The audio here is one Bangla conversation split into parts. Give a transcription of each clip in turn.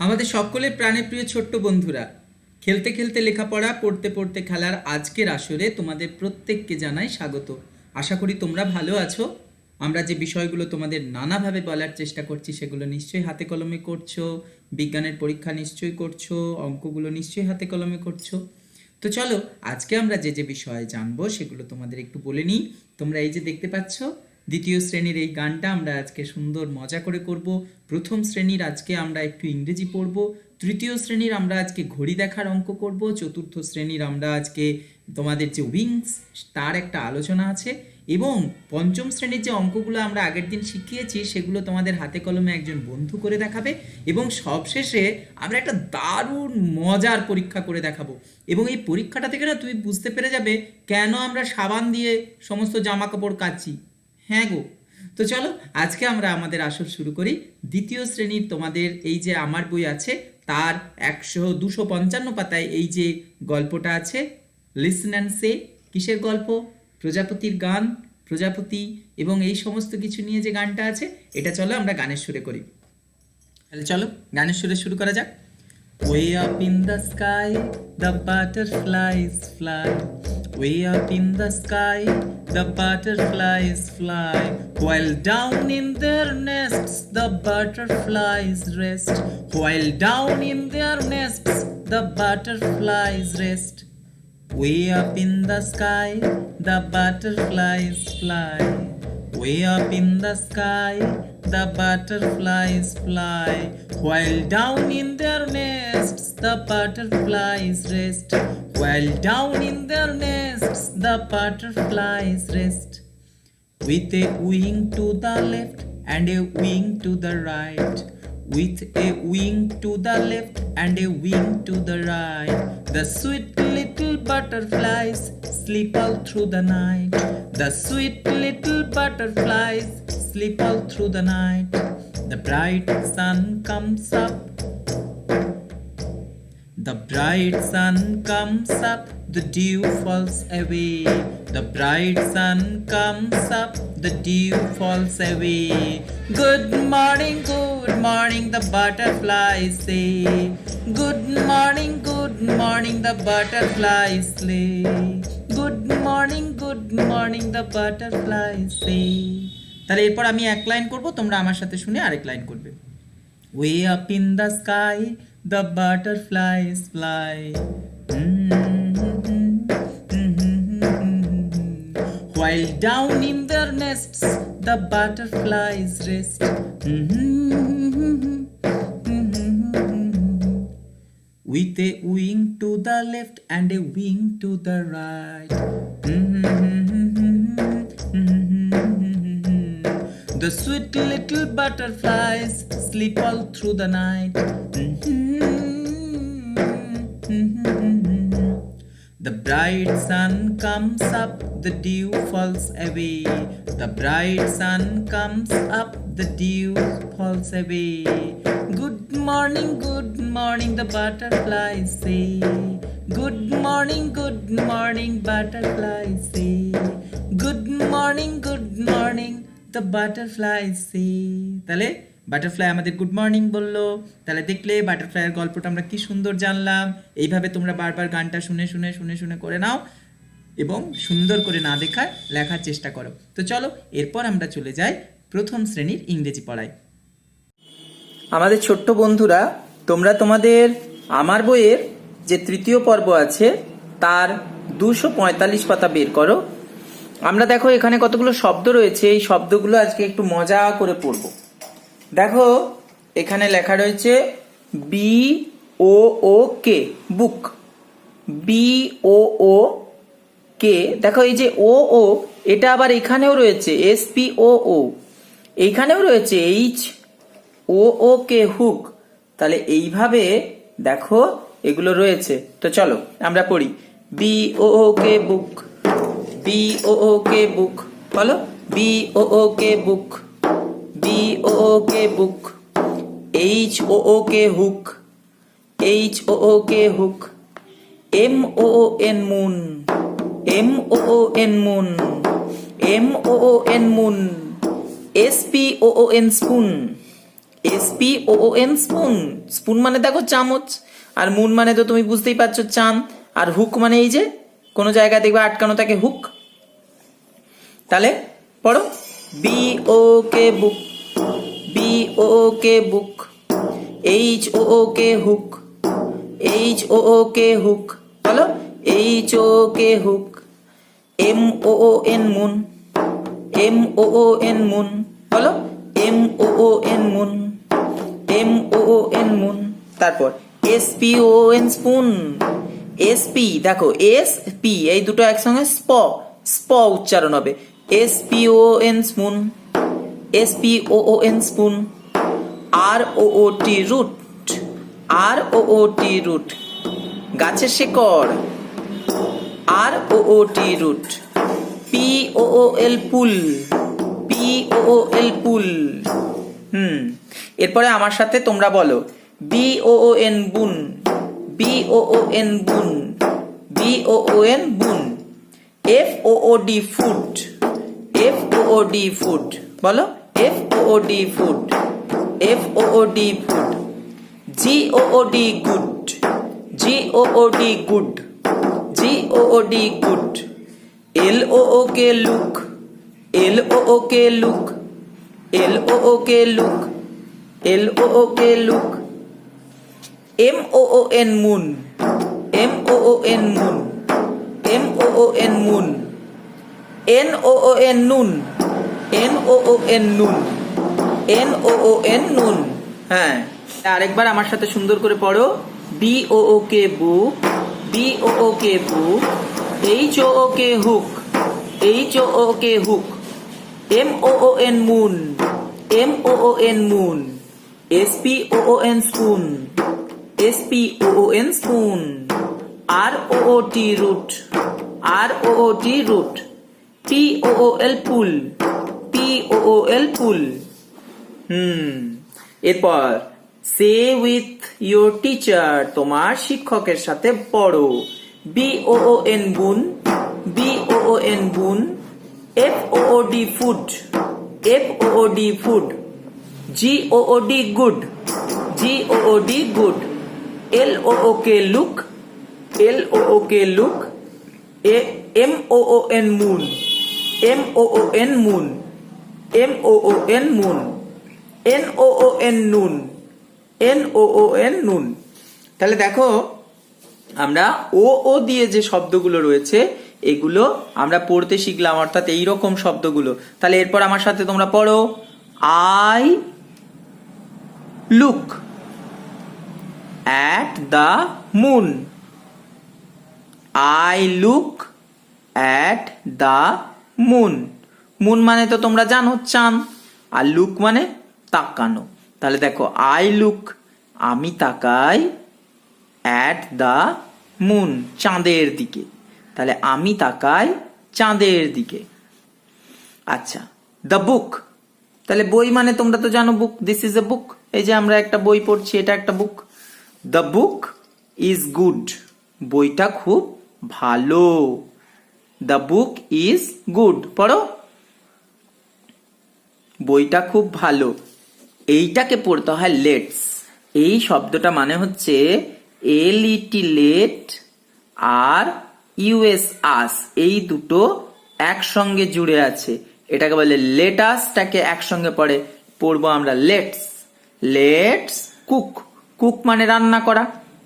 আমাদের সকলের প্রাণের প্রিয় ছোট্ট বন্ধুরা, খেলতে খেলতে লেখাপড়া, পড়তে পড়তে খেলার আজকের আসরে তোমাদের প্রত্যেককে জানাই স্বাগত। আশা করি তোমরা ভালো আছো। আমরা যে বিষয়গুলো তোমাদের নানাভাবে বলার চেষ্টা করছি সেগুলো নিশ্চয়ই হাতে কলমে করছো, বিজ্ঞানের পরীক্ষা নিশ্চয়ই করছো, অঙ্কগুলো নিশ্চয়ই হাতে কলমে করছো। তো চলো আজকে আমরা যে যে বিষয়ে জানবো সেগুলো তোমাদের একটু বলে নিই। তোমরা এই যে দেখতে পাচ্ছ, দ্বিতীয় শ্রেণীর এই গানটা আমরা আজকে সুন্দর মজা করে করব। প্রথম শ্রেণীর আজকে আমরা একটু ইংরেজি পড়ব। তৃতীয় শ্রেণীর আমরা আজকে ঘড়ি দেখার অঙ্ক করব। চতুর্থ শ্রেণীর আমরা আজকে তোমাদের যে উইংস তার একটা আলোচনা আছে। এবং পঞ্চম শ্রেণীর যে অঙ্কগুলো আমরা আগের দিন শিখিয়েছি সেগুলো তোমাদের হাতে কলমে একজন বন্ধু করে দেখাবে। এবং সবশেষে আমরা একটা দারুণ মজার পরীক্ষা করে দেখাবো। এবং এই পরীক্ষাটা থেকে না তুমি বুঝতে পেরে যাবে কেন আমরা সাবান দিয়ে সমস্ত জামা কাপড় কাচ্ছি। হ্যাঁ গো। তো চলো আজকে আমরা আমাদের আসর শুরু করি। দ্বিতীয় শ্রেণীর তোমাদের এই যে আমার বই আছে তার 255 পাতায় এই যে গল্পটা আছে, লিসন অ্যান্ড সে। কিসের গল্প? প্রজাপতির গান, প্রজাপতি এবং এই সমস্ত কিছু নিয়ে যে গানটা আছে, এটা চলো আমরা গানের সুরে করি। তাহলে চলো গানের সুরে শুরু করা যাক। Way up in the sky, the butterflies fly. Way up in the sky, the butterflies fly. While down in their nests, the butterflies rest. While down in their nests, the butterflies rest. Way up in the sky, the butterflies fly. Way up in the sky, the butterflies fly. While down in their nests, the butterflies rest. While down in their nests, the butterflies rest. With a wing to the left and a wing to the right. With a wing to the left and a wing to the right. The sweet little butterflies sleep all through the night. The sweet little butterflies sleep all through the night. The bright sun comes up. The bright sun comes up, the dew falls away. The bright sun comes up, the dew falls away. Good morning, the butterflies say. Good morning, the butterflies say. Good morning, the butterflies say. তাহলে এরপর আমি এক লাইন করব, তোমরা আমার সাথে শুনে আরেক লাইন করবে। Way up in the sky, the butterflies fly. While down in their nests, the butterflies rest. With a wing to the left and a wing to the right. The sweet little butterflies sleep all through the night. The bright sun comes up, the dew falls away. The bright sun comes up, the dew falls away. Good morning, the butterflies say. Good morning, butterflies say. Good morning, the butterflies say. তাহলে বাটারফ্লাই আমাদের গুড মর্নিং বললো। তাহলে দেখলে বাটারফ্লাইয়ের গল্পটা আমরা কি সুন্দর জানলাম। এইভাবে তোমরা বারবার গানটা শুনে শুনে শুনে শুনে করে নাও এবং সুন্দর করে না দেখায় লেখার চেষ্টা করো। তো চলো এরপর আমরা চলে যাই প্রথম শ্রেণীর ইংরেজি পড়ায়। আমাদের ছোট্ট বন্ধুরা, তোমরা তোমাদের আমার বইয়ের যে তৃতীয় পর্ব আছে তার 245 পাতা বের করো। আমরা দেখো এখানে কতগুলো শব্দ রয়েছে, এই শব্দগুলো আজকে একটু মজা করে পড়ব। দেখো এখানে লেখা রয়েছে BOOK, বুক। BOOK। দেখো এই যে ও এটা আবার এখানেও রয়েছে SPOO, এইখানেও রয়েছে HOOK, হুক। তাহলে এইভাবে দেখো এগুলো রয়েছে। তো চলো আমরা পড়ি। BOOK, book. BOOK, বুক। বলো BOOK, book. BOOK, book. HOOK, hook. HOOK, hook. MOON, moon. MOON, moon. MOON, moon. SPOON, spoon. SPOON spoon. Spoon মানে দেখো চামচ, আর মুন মানে তো তুমি বুঝতেই পারছো চাঁদ, আর হুক মানে এই যে কোনো জায়গায় দেখবে আটকানো থাকে হুক। তাহলে পড়ো, BOK বুক, BOK বুক, HOOK হুক, HOOK হুক, বলো HOOK hook. MOON moon, MOON moon, বলো MOON মুন, MOON মুন। তারপর SPON স্পুন, SP দেখো SP এই দুটো একসঙ্গে স্প উচ্চারণ হবে, SPON spoon, SPOON spoon. ROOT root, ROOT root, গাছের শিকড়, ROOT root. POOL pool, POOL pool. এরপরে আমার সাথে তোমরা বলো, BOON বুন, BOON বুন, BOON বুন। FOOD ফুড, FOOD ফুড, বলো FOOD food, FOOD food. GOOD good, GOOD good, GOOD good. LOOK look, LOOK look, LOOK look, LOOK look. MOON moon, MOON moon, MOON moon. NOON নুন, NOON নুন, NOON নুন। হ্যাঁ, আরেকবার আমার সাথে সুন্দর করে পড়ো, BOOK book, BOOK book, HOOK hook, HOOK hook. MOON moon, MOON moon. SPOON spoon, SPOON spoon. ROOT root, ROOT root. POOL pool, POOL pool. এরপর সে উইথ ইয়োর টিচার, তোমার শিক্ষকের সাথে পড়ো। BOON বুন, BOON বুন। FOOD food, FOOD food. GOOD good, GOOD good. LOOK look, LOOK look. MOON moon, MOON moon, MOON moon. NOON নুন, NOON নুন। তাহলে দেখো আমরা ও দিয়ে যে শব্দগুলো রয়েছে এগুলো আমরা পড়তে শিখলাম, অর্থাৎ এইরকম শব্দগুলো। তাহলে এরপর আমার সাথে তোমরা পড়ো, I look at the moon, I look at the moon। Moon মানে তো তোমরা জানো চাঁদ, আর লুক মানে তাকানো। তাহলে দেখো, আই লুক আমি তাকাই, অ্যাট দ্য মুন চাঁদের দিকে। তাহলে আমি তাকাই চাঁদের দিকে। আচ্ছা, দ্য বুক, তাহলে বই মানে তোমরা তো জানো বুক, দিস ইজ এ বুক। এই যে আমরা একটা বই পড়ছি, এটা একটা বুক। দ্য বুক ইজ গুড, বইটা খুব ভালো। দ্য বুক ইজ গুড, পড়ো বইটা খুব ভালো। এইটাকে পড়তে হয় লেটস। এই শব্দটা মানে হচ্ছে লিটিলেট আর ইউএস আস, এই দুটো একসঙ্গে জুড়ে আছে, এটাকে বলে লেটাসটাকে একসঙ্গে পড়বো আমরা লেটস। লেটস কুক, কুক মানে রান্না করা,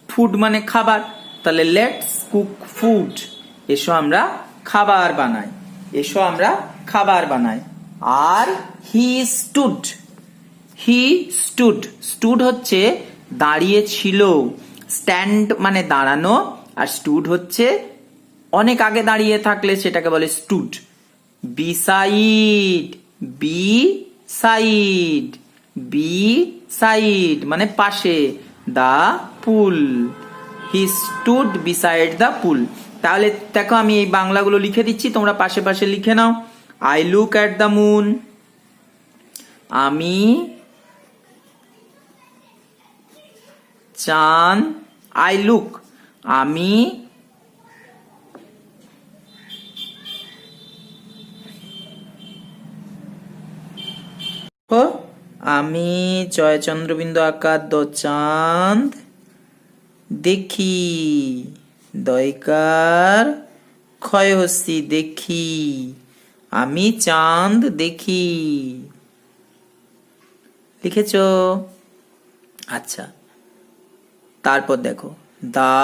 ফুড মানে খাবার। তাহলে লেটস কুক ফুড, এসো আমরা খাবার বানাই, এসো আমরা খাবার বানাই। আর he stood, he stood, stood হচ্ছে দাঁড়িয়ে ছিল, স্ট্যান্ড মানে দাঁড়ানো, আর স্টুড হচ্ছে অনেক আগে দাঁড়িয়ে থাকলে সেটাকে বলে stood. Beside, be side, be side মানে পাশে, দা পুল, হি স্টুড বিসাইড দা পুল। তাহলে দেখো আমি এই বাংলাগুলো লিখে দিচ্ছি, তোমরা পাশে পাশে লিখে নাও। I look at the moon, আমি চাঁদ, আই লুক আমি আমি চন্দ্রবিন্দু আকার দ চাঁদ দেখি, দয়কার ক্ষয় হস্যি দেখি, আমি চাঁদ দেখি। লিখেছ? আচ্ছা, তারপর দেখো, দা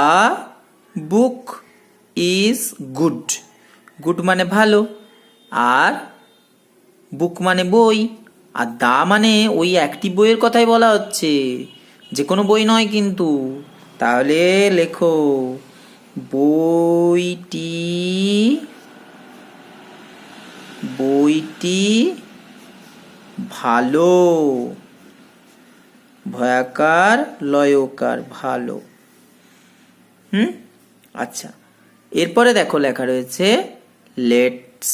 বুক ইজ গুড। গুড মানে ভালো, আর বুক মানে বই, আর দা মানে ওই একটি বইয়ের কথাই বলা হচ্ছে, যে কোনো বই নয় কিন্তু। তাহলে লেখো, বইটি বইটি ভালো, ভয়াকার লয়কার ভালো। আচ্ছা, এরপরে দেখো লেখা রয়েছে লেটস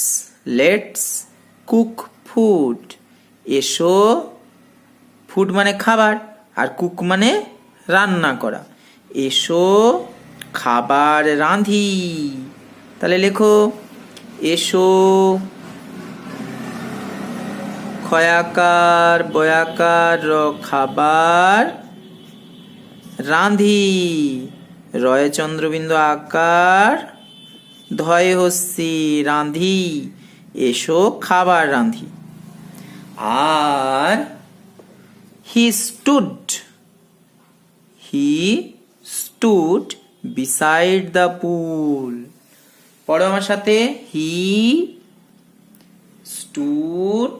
লেটস কুক ফুড। এসো, ফুড মানে খাবার, আর কুক মানে রান্না করা। এসো খাবার রাঁধি। তাহলে লেখো, এসো ক্ষয়াকার বয়াকার খাবার রাঁধি, রয়ে চন্দ্রবিন্দু আকার ধয় হস্যি রাঁধি, এসো খাবার রাঁধি। আর he stood beside the pool. পড়ো আমার সাথে, he stood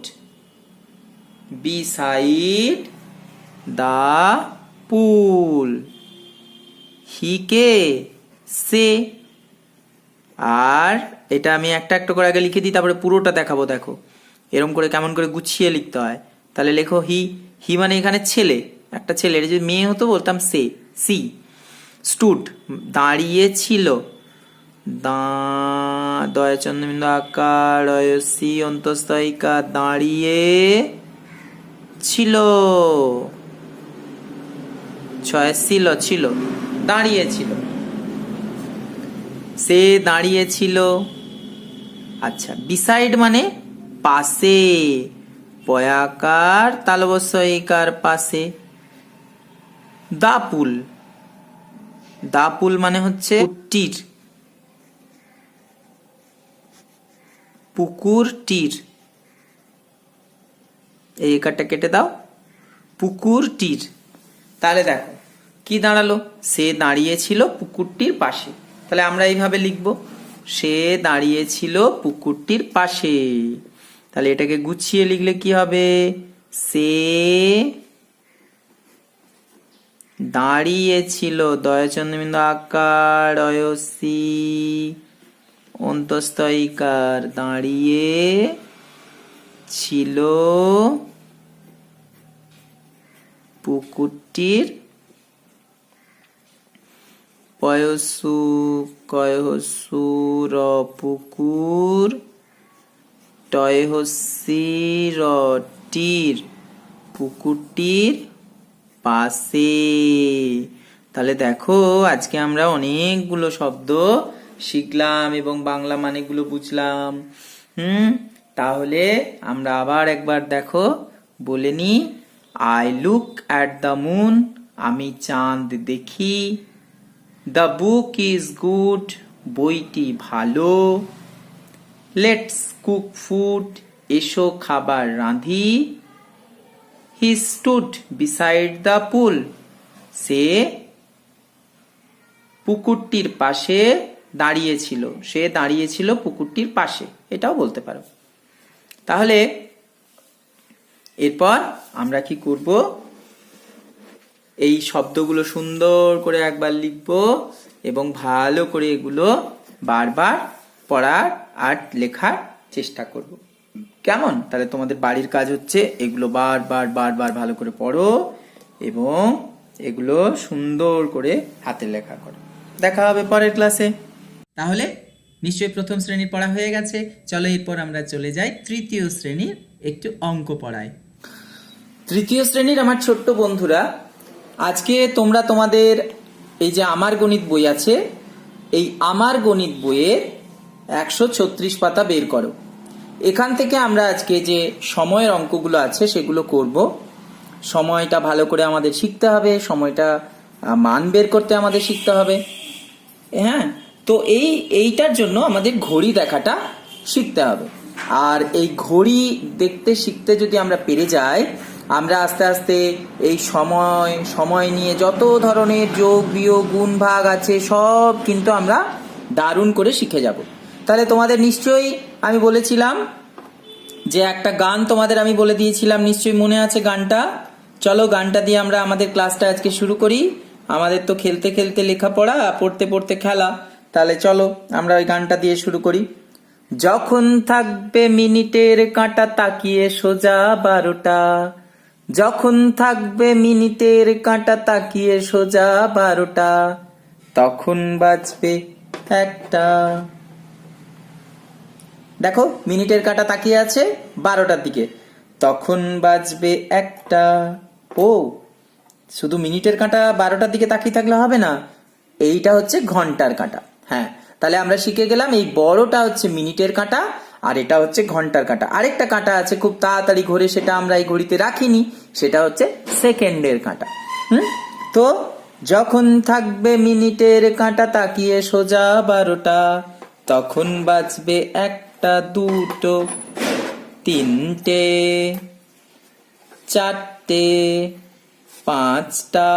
beside the pool. He কে? সে। আর এটা আমি একটা একটা করে আগে লিখে দিই, তারপরে পুরোটা দেখাবো। দেখো এরকম করে কেমন করে গুছিয়ে লিখতে হয়। তাহলে লেখো, হি মানে এখানে ছেলে, একটা ছেলে। এটা যদি মেয়ে হতো বলতাম সি। স্টুড দাঁড়িয়েছিল, দয় চন্দ্রবিন্দু আকার সি অন্তস্তয়িকা দাঁড়িয়ে ছিল, ছিল দাঁড়িয়েছিল, সে দাঁড়িয়েছিল। আচ্ছা, বিসাইড মানে পাশে, পয়াকার তালবস্যইকার পাশে। দা পুল মানে হচ্ছে পুকুরটির। এই একারটা কেটে দাও, পুকুরটির। তাহলে দেখো কি দাঁড়ালো, সে দাঁড়িয়েছিল পুকুরটির পাশে। তাহলে আমরা এইভাবে লিখব, সে দাঁড়িয়েছিল পুকুরটির পাশে। তাহলে এটাকে গুছিয়ে লিখলে কি হবে, সে দাঁড়িয়েছিল, দয় চন্দ্রবিন্দু আকার অয়সি অন্তস্তয়িকার দাঁড়িয়ে ছিল পুকুরটির পয়সু কয়হসুর পুকুর টয়হসির টির পুকুরটির পাশে। তাহলে দেখো আজকে আমরা অনেকগুলো শব্দ শিখলাম এবং বাংলা মানেগুলো বুঝলাম। তাহলে আমরা আবার একবার দেখো বলে নি, I look at the moon, আমি চাঁদ দেখি। দ্য বুক ইজ গুড, বইটি ভালো। লেটস কুক ফুড, এসো খাবার রাঁধি। He stood beside the pool, সে পুকুরটির পাশে দাঁড়িয়েছিল, সে দাঁড়িয়েছিল পুকুরটির পাশে, এটাও বলতে পারো। তাহলে এরপর আমরা কি করব, এই শব্দগুলো সুন্দর করে একবার লিখব এবং ভালো করে এগুলো বারবার পড়ার আর লেখার চেষ্টা করব। কেমন? তাহলে তোমাদের বাড়ির কাজ হচ্ছে এগুলো বারবার ভালো করে পড়ো এবং এগুলো সুন্দর করে হাতে লেখা করো। দেখা হবে পরের ক্লাসে। তাহলে নিশ্চয়ই প্রথম শ্রেণীর পড়া হয়ে গেছে। চলো এরপর আমরা চলে যাই তৃতীয় শ্রেণীর একটু অঙ্ক পড়ায়। তৃতীয় শ্রেণীর আমার ছোট্ট বন্ধুরা, আজকে তোমরা তোমাদের এই যে আমার গণিত বই আছে, এই আমার গণিত বইয়ের 136 পাতা বের করো। এখান থেকে আমরা আজকে যে সময়ের অঙ্কগুলো আছে সেগুলো করব। সময়টা ভালো করে আমাদের শিখতে হবে, সময়টা মান বের করতে আমাদের শিখতে হবে। হ্যাঁ, তো এইটার জন্য আমাদের ঘড়ি দেখাটা শিখতে হবে। আর এই ঘড়ি দেখতে শিখতে যদি আমরা পেরে যাই, আমরা আস্তে আস্তে এই সময় নিয়ে যত ধরনের যোগ বিয়োগ গুণ ভাগ আছে সব কিন্তু আমরা দারুণ করে শিখে যাব। তাহলে তোমাদের নিশ্চয়ই আমি বলেছিলাম যে একটা গান তোমাদের আমি বলে দিয়েছিলাম, নিশ্চয়ই মনে আছে গানটা। চলো গানটা দিয়ে আমরা আমাদের ক্লাসটা আজকে শুরু করি। আমাদের তো খেলতে খেলতে লেখাপড়া, পড়তে পড়তে খেলা, তাহলে চলো আমরা ওই গানটা দিয়ে শুরু করি। যখন থাকবে মিনিটের কাঁটা তাকিয়ে সোজা 12টা, যখন থাকবে মিনিটের কাঁটা তাকিয়ে সোজা 12টা, তখন বাজবে একটা। দেখো মিনিটের কাঁটা তাকিয়ে আছে 12টার দিকে, তখন বাজবে একটা। ও শুধু মিনিটের কাঁটা 12টার দিকে তাকিয়ে থাকলে হবে না, এইটা হচ্ছে ঘন্টার কাঁটা। হ্যাঁ, তাহলে আমরা শিখে গেলাম এই বড়টা হচ্ছে মিনিটের কাঁটা আর এটা হচ্ছে ঘন্টার কাঁটা। আরেকটা কাঁটা আছে খুব তাড়াতাড়ি ঘোরে, সেটা আমরা এই ঘড়িতে রাখিনি, সেটা হচ্ছে সেকেন্ডের কাঁটা। তো যখন থাকবে মিনিটের কাঁটা তাকিয়ে সোজা 12টা, তখন বাজবে একটা, দুটো, তিনটে, চারটে, পাঁচটা,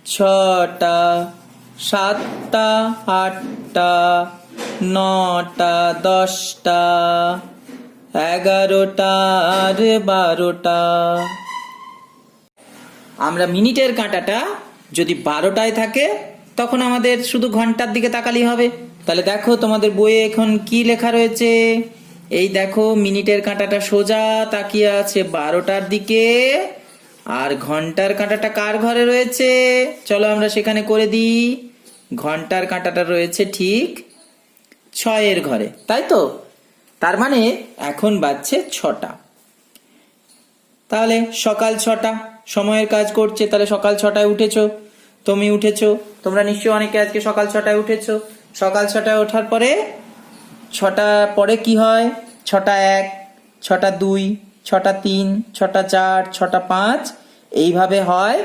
ছটা, সাতটা, আটটা, নটা, 10টা, 11টা আর 12টা। আমরা মিনিটের কাঁটাটা যদি 12টায় থাকে তখন আমাদের শুধু ঘন্টার দিকে তাকালেই হবে। তাহলে দেখো তোমাদের বইয়ে এখন কি লেখা রয়েছে, এই দেখো মিনিটের কাঁটাটা সোজা তাকিয়ে আছে 12টার দিকে, আর ঘন্টার কাঁটাটা কার ঘরে রয়েছে, চলো আমরা সেখানে করে দিই। ঘন্টার কাঁটাটা রয়েছে ঠিক 6-এর ঘরে, তাই তো? তার মানে এখন বাজছে 6টা। তাহলে সকাল 6টা, সময়ের কাজ করছে, তাহলে সকাল 6টায় উঠেছো, তুমি উঠেছো, তোমরা নিশ্চয়ই অনেকে আজকে সকাল 6টায় উঠেছো। সকাল 6টায় ওঠার পরে 6টা পরে কি হয়, 6টা 1, 6টা 2, 6টা 3, 6টা 4, 6টা 5, এইভাবে হয়,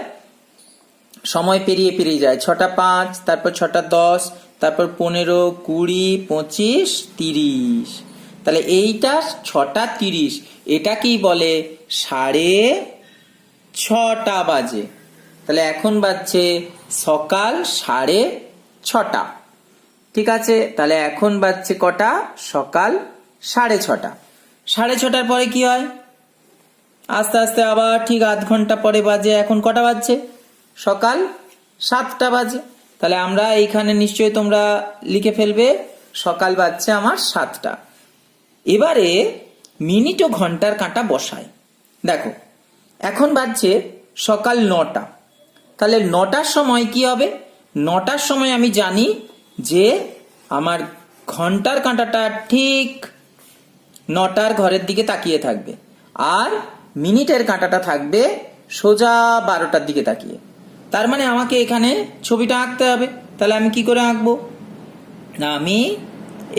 সময় পেরিয়ে পেরিয়ে যায়। 6টা 5, তারপর 6টা 10, তারপর 15, 20, 25, 30। তাহলে এইটা 6টা 30, এটাকেই বলে 6:30 বাজে। তাহলে এখন বাজছে সকাল 6:30। ঠিক আছে, তাহলে এখন বাজছে কটা, সকাল 6:30। 6:30টার পরে কি হয়, আস্তে আস্তে আবার ঠিক আধ ঘন্টা পরে বাজে, এখন কটা বাজছে, সকাল 7টা বাজে। তাহলে আমরা এইখানে নিশ্চয়ই তোমরা লিখে ফেলবে সকাল বাজছে আমার 7টা। এবারে মিনিট ও ঘন্টার কাঁটা বসায়। দেখো এখন বাজছে সকাল 9টা, তাহলে 9টার সময় কি হবে, 9টার সময় আমি জানি যে আমার ঘন্টার কাঁটাটা ঠিক 9টার ঘরের দিকে তাকিয়ে থাকবে, আর মিনিটের কাঁটাটা থাকবে সোজা 12টার দিকে তাকিয়ে। তার মানে আমাকে এখানে ছবিটা আঁকতে হবে। তাহলে আমি কি করে আঁকবো না, আমি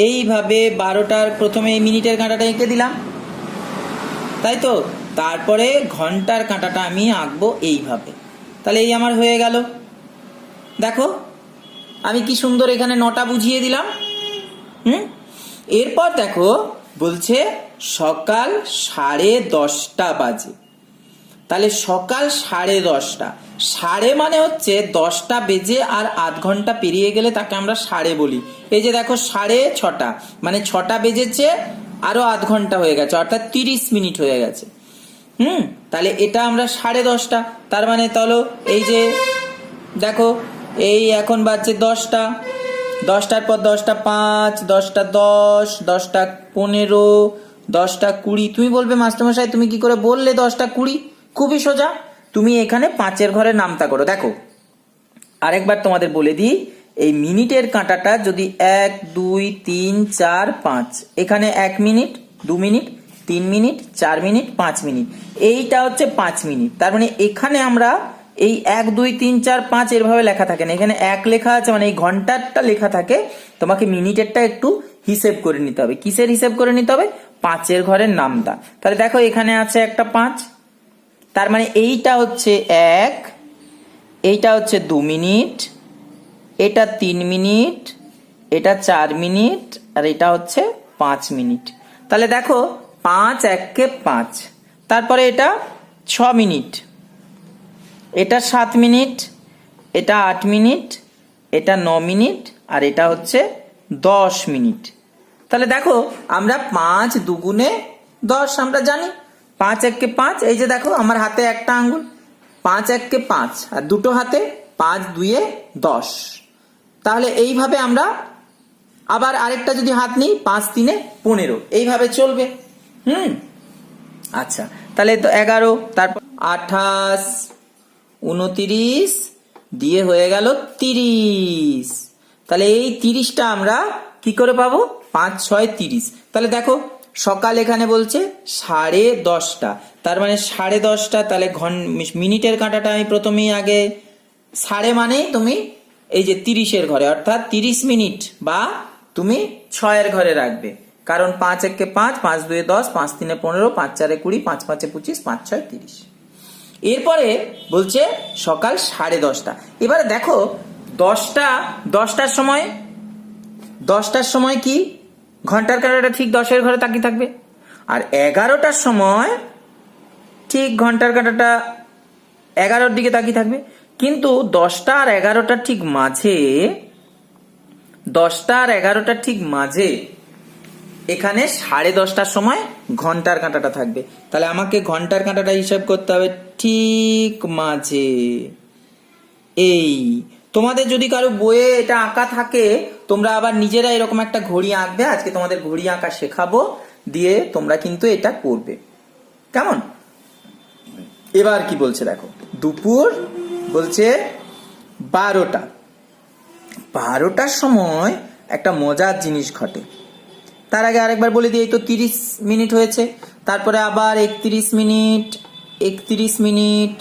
এইভাবে 12টার প্রথমে এই মিনিটের কাঁটাটা এঁকে দিলাম, তাই তো? তারপরে ঘন্টার কাঁটাটা আমি আঁকবো এইভাবে। তাহলে এই আমার হয়ে গেল। দেখো আমি কি সুন্দর এখানে 9টা বুঝিয়ে দিলাম। এরপর দেখো বলছে সকাল 10:30 বাজে। তাহলে সকাল 10:30, সাড়ে মানে হচ্ছে 10টা বেজে আর আধ ঘন্টা পেরিয়ে গেলে তাকে আমরা সাড়ে বলি। এই যে দেখো 6:30, মানে 6টা বেজেছে আরো আধ ঘন্টা হয়ে গেছে, অর্থাৎ 30 মিনিট হয়ে গেছে। তাহলে এটা আমরা 10:30। তার মানে চলো এই যে দেখো এই এখন বাজছে 10টা, 10টার পর 10টা 5, 10টা 10, 10টা 15, 10টা 20। তুমি বলবে মাস্টারমশাই তুমি কি করে বললে 10টা 20? খুবই সোজা, তুমি এখানে 5-এর ঘরে নামতা করো। দেখো আরেকবার তোমাদের বলে দিই, এই মিনিটের কাঁটাটা যদি 1, 2, 3, 4, 5, এখানে 1 minute, 2 minute, 3 minute, 4 minute, 5 minute, এইটা হচ্ছে 5 মিনিট। তার মানে এখানে আমরা এই 1, 2, 3, 4, 5 এরভাবে লেখা থাকে না, এখানে 1 লেখা আছে, মানে এই ঘন্টারটা লেখা থাকে। তোমাকে মিনিটেরটা একটু হিসেব করে নিতে হবে। কিসের হিসেব করে নিতে হবে? পাঁচের ঘরের নামতা। তাহলে দেখো এখানে আছে একটা 5, তার মানে এইটা হচ্ছে 1, এইটা হচ্ছে 2 মিনিট, এটা 3 মিনিট, এটা 4 মিনিট, আর এটা হচ্ছে 5 মিনিট। তাহলে দেখো 5 1 5, তারপরে এটা 6 মিনিট, এটা 7 মিনিট, এটা 8 মিনিট, এটা 9 মিনিট, আর এটা হচ্ছে 10 মিনিট। তাহলে দেখো আমরা 5 দুগুণে 10 আমরা জানি, 5 1 5। এই যে দেখো আমার হাতে একটা আঙ্গুল, 5 1 5, আর দুটো হাতে 5 2 10। তাহলে এইভাবে আমরা আবার আরেকটা যদি হাত নিই, 5 3 15, এইভাবে চলবে। আচ্ছা, তাহলে তো 11, তারপর 28 29 দিয়ে হয়ে গেল 30। তাহলে এই 30টা আমরা কি করে পাবো? 5 6 30। তাহলে দেখো সকাল এখানে বলছে 10:30, তার মানে 10:30। তাহলে মিনিটের কাঁটাটা আমি প্রথমেই আগে সাড়ে মানে তুমি এই যে 30-এর ঘরে, অর্থাৎ 30 মিনিট বা তুমি 6-এর ঘরে রাখবে, কারণ 5 1 5, 5 2 10, 5 3 15, 5 4 20, 5 5 25, 5 6 30। এরপরে বলছে সকাল 10:30। এবারে দেখো 10টার সময়, 10টার সময় কি ঘন্টার কাঁটাটা ঠিক 10-এর ঘরে তাকিয়ে থাকবে, আর 11টার সময় ঠিক ঘন্টার কাঁটাটা 11-র দিকে তাকিয়ে থাকবে। কিন্তু 10টা আর 11টার ঠিক মাঝে, 10টা আর 11টার ঠিক মাঝে এখানে 10:30টার সময় ঘন্টার কাঁটাটা থাকবে। তাহলে আমাকে ঘন্টার কাঁটাটা হিসাব করতে হবে ঠিক মাঝে। এই তোমাদের যদি কারো বইয়ে এটা আঁকা থাকে, তোমরা আবার নিজেরা এরকম একটা ঘড়ি আঁকবে। আজকে তোমাদের ঘড়ি আঁকা শেখাবো, দিয়ে তোমরা কিন্তু এটা করবে, কেমন? এবার কি বলছে দেখো, দুপুর বলছে 12টা। 12টার সময় একটা মজার জিনিস ঘটে। তার আগে আরেকবার বলে দিই, এই তো 30 মিনিট হয়েছে, তারপরে আবার 31 মিনিট, 31 মিনিট,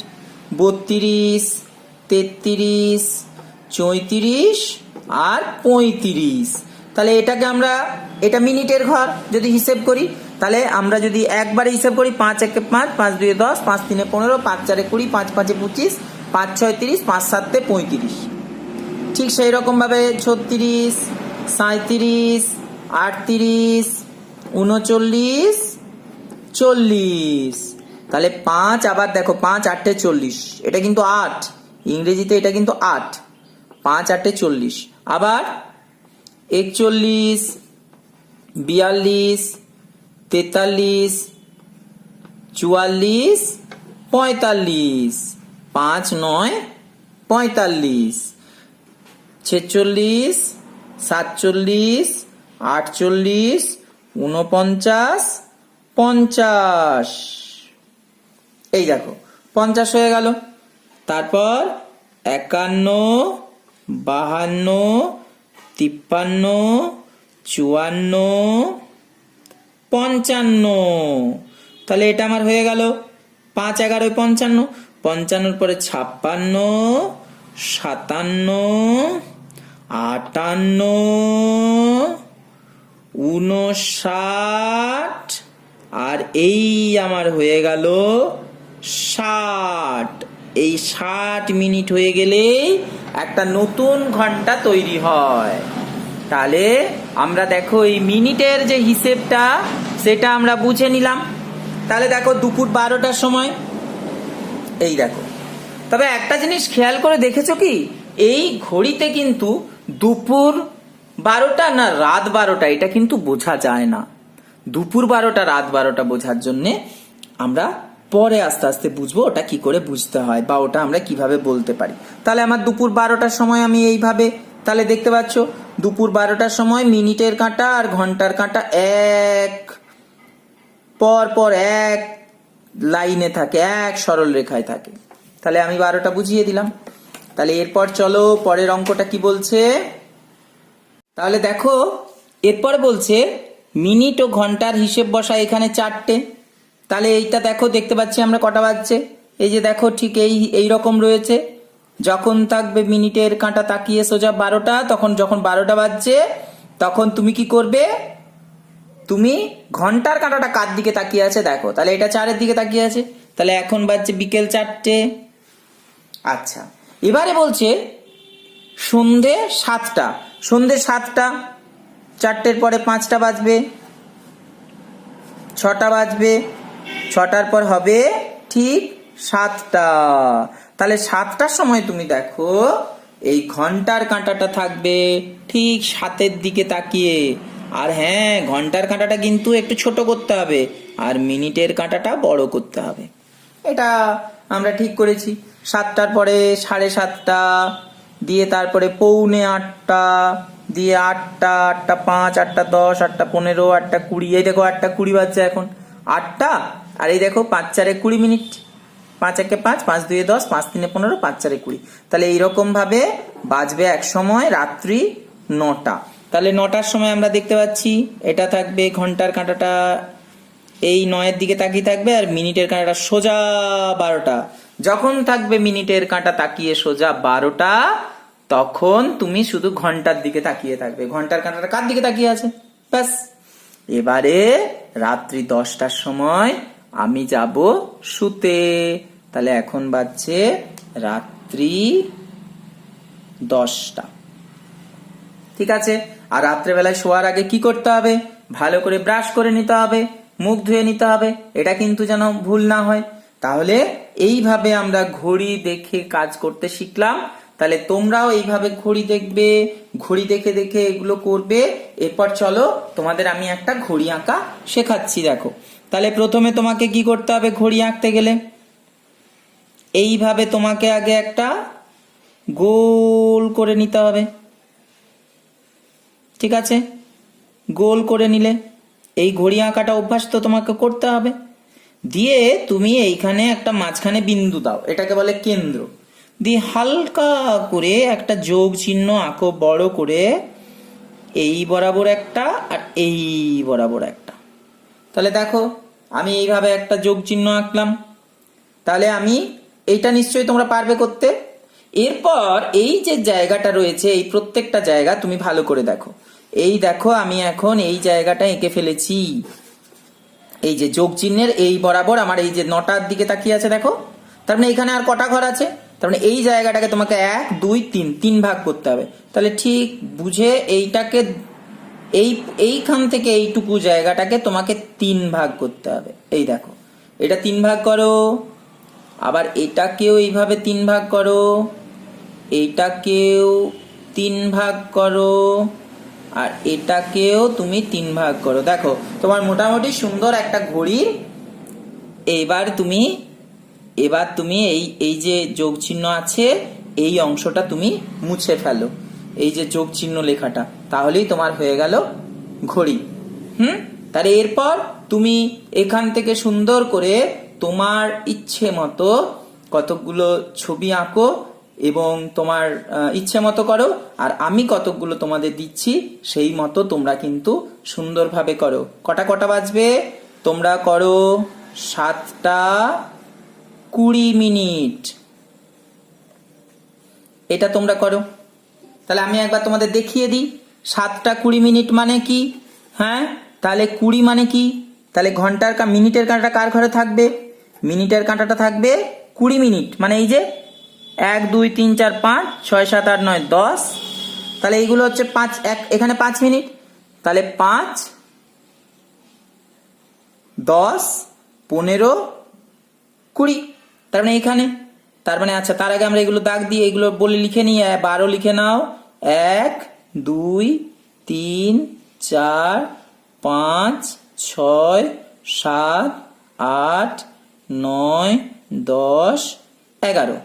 32, 33, 34 আর 35। তাহলে এটাকে আমরা, এটা মিনিটের ঘর যদি হিসেব করি, তাহলে আমরা যদি একবারে হিসেব করি, 5 1 5, 5 2 10, 5 3 15, 5 4 20, 5 5 25, 5 6 30, 5 7 35। ঠিক সেই রকম ভাবে 36, 37, 38, 39, 40। তাহলে 5, আবার দেখো 5 8 40, এটা কিন্তু 8, ইংরেজিতে এটা কিন্তু 8, 5 8 40। আবার 41, 42, 43, 44, 45, 5 9 45, 46, 47, 48, 49, 50। এই দেখো 50 হয়ে গেল। তারপর 51, 52, 53, 54, 55। তাহলে এটা আমার হয়ে গেল 5 11 55। 55-র পরে 56, 57, 58, 59, আর এই আমার হয়ে গেল 60। এই 60 মিনিট হয়ে গেলেই একটা নতুন ঘন্টা তৈরি হয়। তাহলে আমরা দেখো এই মিনিটের যে হিসেবটা সেটা আমরা বুঝে নিলাম। তাহলে দেখো দুপুর 12টার সময়, এই দেখো, তবে একটা জিনিস খেয়াল করে দেখেছো কি, এই ঘড়িতে কিন্তু দুপুর 12টা না রাত 12টা এটা কিন্তু বোঝা যায় না। দুপুর 12টা রাত 12টা বোঝার জন্যে আমরা পরে আস্তে আস্তে বুঝবো ওটা কি করে বুঝতে হয়, বা ওটা আমরা কিভাবে বলতে পারি। তাহলে আমার দুপুর 12টার সময় আমি এইভাবে, তাহলে দেখতে পাচ্ছ দুপুর 12টার সময় মিনিটের কাঁটা আর ঘন্টার কাঁটা এক পর পর এক লাইনে থাকে, এক সরল রেখায় থাকে। তাহলে আমি 12টা বুঝিয়ে দিলাম। তাহলে এরপর চলো পরের অঙ্কটা কি বলছে। তাহলে দেখো এরপর বলছে মিনিট ও ঘন্টার হিসেব বসা এখানে 4টে। তাহলে এইটা দেখো, দেখতে পাচ্ছি আমরা কটা বাজছে, এই যে দেখো ঠিক এই রকম রয়েছে। যখন থাকবে মিনিটের কাঁটা তাকিয়ে সোজা 12টা, তখন যখন 12টা বাজছে তখন তুমি কি করবে, তুমি ঘন্টার কাঁটাটা কার দিকে তাকিয়ে আছে দেখো, তাহলে এটা 4-এর দিকে তাকিয়ে আছে, তাহলে এখন বাজছে বিকেল 4টে। আচ্ছা, এবারে বলছে সন্ধে 7টা। সন্ধে 7টা, 4টের পরে 5টা বাজবে, 6টা বাজবে, 6টার পর হবে ঠিক 7টা। তাহলে 7টার সময় তুমি দেখো এই ঘন্টার কাঁটাটা থাকবে ঠিক 7-এর দিকে তাকিয়ে। আর হ্যাঁ, ঘন্টার কাঁটাটা কিন্তু একটু ছোট করতে হবে আর মিনিটের কাঁটাটা বড় করতে হবে। এটা আমরা ঠিক করেছি। 7টার পরে 7:30 দিয়ে তারপরে 7:45 দিয়ে 8টা, 8:05, 8:10, 8:15, 8:20। এই দেখো 8:20 বাজছে এখন। 8টা আর এই দেখো 5-4 20 মিনিট। 5-1 5, 5-2 10, 5-3 15, 5-4 20। তাহলে এইরকম ভাবে বাজবে এক সময় রাত্রি 9টা। তাহলে 9টার সময় আমরা দেখতে পাচ্ছি এটা থাকবে ঘন্টার কাঁটাটা এই 9-এর দিকে তাকিয়ে থাকবে আর মিনিটের কাঁটাটা সোজা 12টা। যখন থাকবে মিনিটের কাঁটা তাকিয়ে সোজা 12টা, তখন তুমি শুধু ঘন্টার দিকে তাকিয়ে থাকবে। ঘন্টার কাঁটাটা কার দিকে তাকিয়ে আছে, ব্যাস। এবারে রাত্রি 10টার সময় আমি যাব শুতে। তাহলে এখন বাজছে রাত্রি 10টা। ঠিক আছে। আর রাত্রেবেলায় শোয়ার আগে কি করতে হবে, ভালো করে ব্রাশ করে নিতে হবে, মুখ ধুয়ে নিতে হবে, এটা কিন্তু যেন ভুল না হয়। তাহলে এইভাবে আমরা ঘড়ি দেখে কাজ করতে শিখলাম। তাহলে তোমরাও এইভাবে ঘড়ি দেখবে, ঘড়ি দেখে দেখে এগুলো করবে। এরপর চলো তোমাদের আমি একটা ঘড়ি আঁকা শেখাচ্ছি। দেখো, তাহলে প্রথমে তোমাকে কি করতে হবে, ঘড়ি আঁকতে গেলে এইভাবে তোমাকে আগে একটা গোল করে নিতে হবে। ঠিক আছে, গোল করে নিলে এই ঘড়ি আঁকাটা অভ্যাস তো তোমাকে করতে হবে। দিয়ে তুমি এইখানে একটা মাঝখানে বিন্দু দাও, এটাকে বলে কেন্দ্র। দিয়ে হালকা করে একটা যোগ চিহ্ন আঁকো বড় করে, এই বরাবর একটা আর এই বরাবর একটা। তাহলে দেখো আমি এইভাবে একটা যোগ চিহ্ন আঁকলাম। তাহলে আমি এইটা নিশ্চয়ই তোমরা পারবে করতে। এরপর এই যে জায়গাটা রয়েছে, এই প্রত্যেকটা জায়গা তুমি ভালো করে দেখো। এই দেখো আমি এখন এই জায়গাটা এঁকে ফেলেছি। এই যে যোগ চিহ্নের এই বরাবর আমার এই যে 9টার দিকে তাকিয়ে আছে দেখো, তার মানে এখানে আর কটা ঘর আছে, তার মানে এই জায়গাটাকে তোমাকে 1 2 3 ভাগ করতে হবে। তাহলে ঠিক বুঝে এইটাকে এইখান থেকে এইটুকু জায়গাটাকে তোমাকে 3 ভাগ করতে হবে। এই দেখো এটা 3 ভাগ করো, আবার এটাকেও এইভাবে 3 ভাগ করো, এইটাকেও 3 ভাগ করো, আর এটাকেও তুমি 3 ভাগ করো। দেখো তোমার মোটামুটি সুন্দর একটা ঘড়ি। এবার তুমি এই যে যোগ চিহ্ন আছে এই অংশটা তুমি মুছে ফেলো, এই যে যোগ চিহ্ন লেখাটা, তাহলেই তোমার হয়ে গেল ঘড়ি। তাহলে এরপর তুমি এখান থেকে সুন্দর করে তোমার ইচ্ছে মতো কতকগুলো ছবি আঁকো এবং তোমার ইচ্ছে মতো করো। আর আমি কতকগুলো তোমাদের দিচ্ছি সেই মতো তোমরা কিন্তু সুন্দরভাবে করো। কটা বাজবে, তোমরা করো 7:20। এটা তোমরা করো। তাহলে আমি একবার তোমাদের দেখিয়ে দিই 7:20 মানে কি। হ্যাঁ, তাহলে 20 মানে কি, তাহলে মিনিটের কাঁটাটা কার ঘরে থাকবে, মিনিটের কাঁটাটা থাকবে 20 মিনিট। মানে এই যে 1 2 3 4 5 6 7 8 9 10, তাহলে এইগুলো হচ্ছে 5, এখানে 5 মিনিট। তাহলে 5 10 15 20, তার মানে এইখানে, তার মানে আচ্ছা তার আগে আমরা এগুলো দাগ দিয়ে এগুলো বলে লিখে নিই। 12 লিখে নাও, 1 2 3 4 5 6 7 8 9 10 11।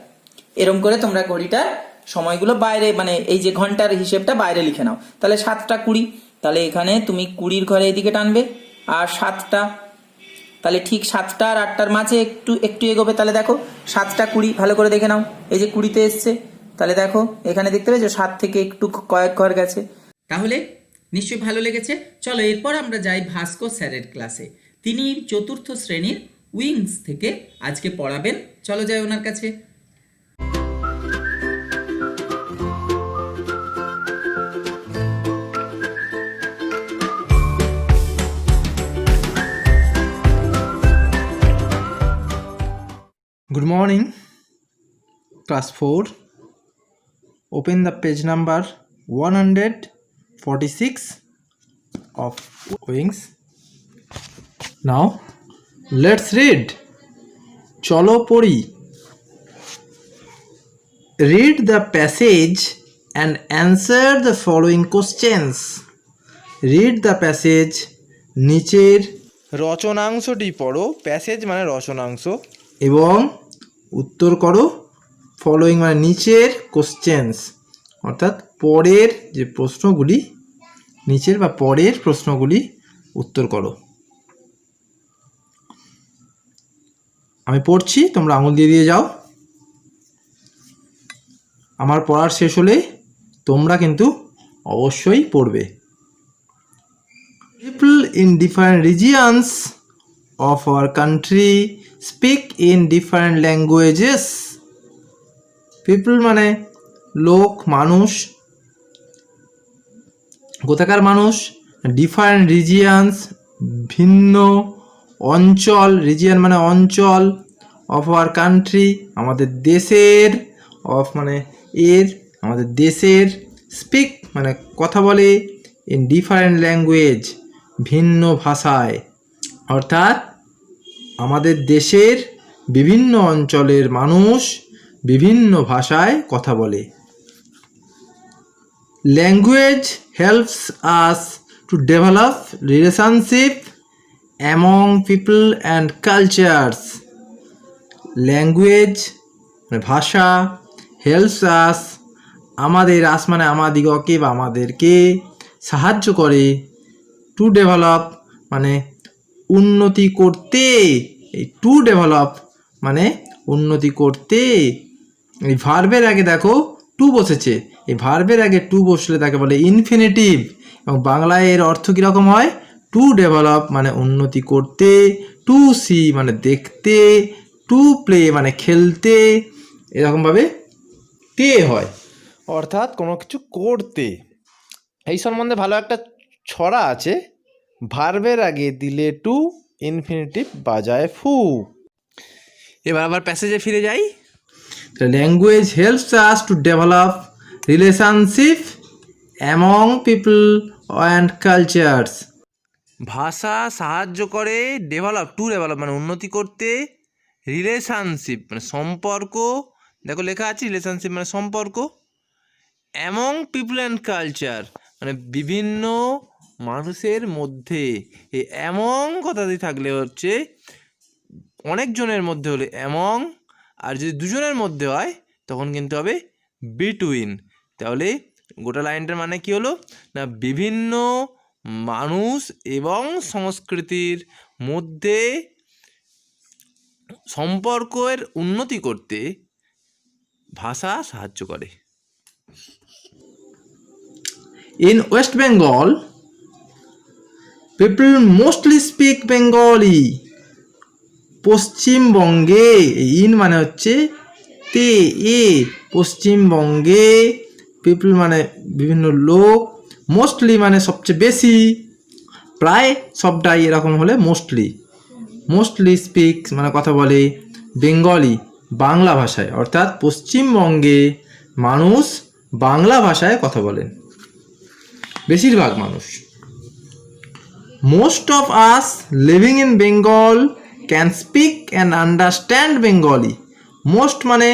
এরকম করে তোমরা ঘড়িটার সময়গুলো বাইরে, মানে এই যে ঘন্টার হিসেবটা বাইরে লিখে নাও। তাহলে 7:20, তাহলে এখানে তুমি 20 ঘরে এদিকে টানবে আর 7টা, তাহলে ঠিক 7টা আর 8টার মাঝে একটু এগোবে। তাহলে দেখো 7:20 ভালো করে দেখে নাও, এই যে 20তে এসছে। তাহলে দেখো এখানে দেখতে পেয়েছো 7 থেকে একটু কয়েক ঘর গেছে। তাহলে নিশ্চয়ই ভালো লেগেছে। চলো এরপর আমরা যাই ভাস্কর স্যারের ক্লাসে। তিনি 4র্থ শ্রেণীর উইংস থেকে আজকে পড়াবেন। চলো যাই ওনার কাছে। Good morning, class 4. Open the page number 146 of Wings. Now, let's read. Cholo pori. Read the passage and answer the following questions. Read the passage. নিচের রচনাংশটি পড়ো। প্যাসেজ মানে রচনাংশ। এবং উত্তর করো ফলোয়িং মানে নিচের কোশ্চেন্স, অর্থাৎ পরের যে প্রশ্নগুলি, নিচের বা পরের প্রশ্নগুলি উত্তর করো। আমি পড়ছি, তোমরা আঙুল দিয়ে দিয়ে যাও। আমার পড়ার শেষ হলে তোমরা কিন্তু অবশ্যই পড়বে। People in different regions of our country speak in different languages. People মানে লোক, মানুষ। কোথাকার মানুষ? ডিফারেন্ট রিজিয়ান্স, ভিন্ন অঞ্চল। রিজিয়ান মানে অঞ্চল। অফ আওয়ার কান্ট্রি আমাদের দেশের। অফ মানে এর, আমাদের দেশের। স্পিক মানে কথা বলে। ইন ডিফারেন্ট ল্যাঙ্গুয়েজ ভিন্ন ভাষায়, অর্থাৎ আমাদের দেশের বিভিন্ন অঞ্চলের মানুষ বিভিন্ন ভাষায় কথা বলে। Language helps us to develop relationship among people and cultures. Language মানে ভাষা, হেল্পস আস আমাদের, আস মানে আমাদিগকে বা আমাদেরকে সাহায্য করে। টু ডেভেলপ মানে উন্নতি করতে। এই টু ডেভেলপ মানে উন্নতি করতে। এই ভার্বের আগে দেখো টু বসেছে, এই ভার্বের আগে টু বসলে তাকে বলে ইনফিনিটিভ। এবং বাংলায় এর অর্থ কীরকম হয়? টু ডেভেলপ মানে উন্নতি করতে, টু সি মানে দেখতে, টু প্লে মানে খেলতে, এরকমভাবে তে হয়, অর্থাৎ কোনো কিছু করতে। এই সম্বন্ধে ভালো একটা ছড়া আছে, ভার্বের আগে দিলে টু, ইনফিনিটিভ বাজায় ফু। এবার আবার প্যাসেজে ফিরে যাই। Language helps us to develop relationship among people and cultures. ভাষা সাহায্য করে ডেভেলপ, টু ডেভেলপ মানে উন্নতি করতে, রিলেশনশিপ মানে সম্পর্ক। দেখো লেখা আছে রিলেশনশিপ মানে সম্পর্ক। অ্যামং পিপল অ্যান্ড কালচার মানে বিভিন্ন মানুষের মধ্যে। এই অ্যামং কথাটি থাকলে হচ্ছে অনেকজনের মধ্যে হলে অ্যামং, আর যদি দুজনের মধ্যে হয় তখন কিন্তু হবে বিটুইন। তাহলে গোটা লাইনটার মানে কি হলো না, বিভিন্ন মানুষ এবং সংস্কৃতির মধ্যে সম্পর্কের উন্নতি করতে ভাষা সাহায্য করে। In West Bengal, people mostly speak Bengali. পশ্চিমবঙ্গে, ইন মানে হচ্ছে তে, এ, পশ্চিমবঙ্গে পিপল মানে বিভিন্ন লোক, মোস্টলি মানে সবচেয়ে বেশি, প্রায় সবটাই এরকম হলে মোস্টলি। মোস্টলি স্পিক মানে কথা বলে বেঙ্গলি বাংলা ভাষায়, অর্থাৎ পশ্চিমবঙ্গে মানুষ বাংলা ভাষায় কথা বলেন, বেশিরভাগ মানুষ। Most of us living in Bengal can speak and understand Bengali. Most মানে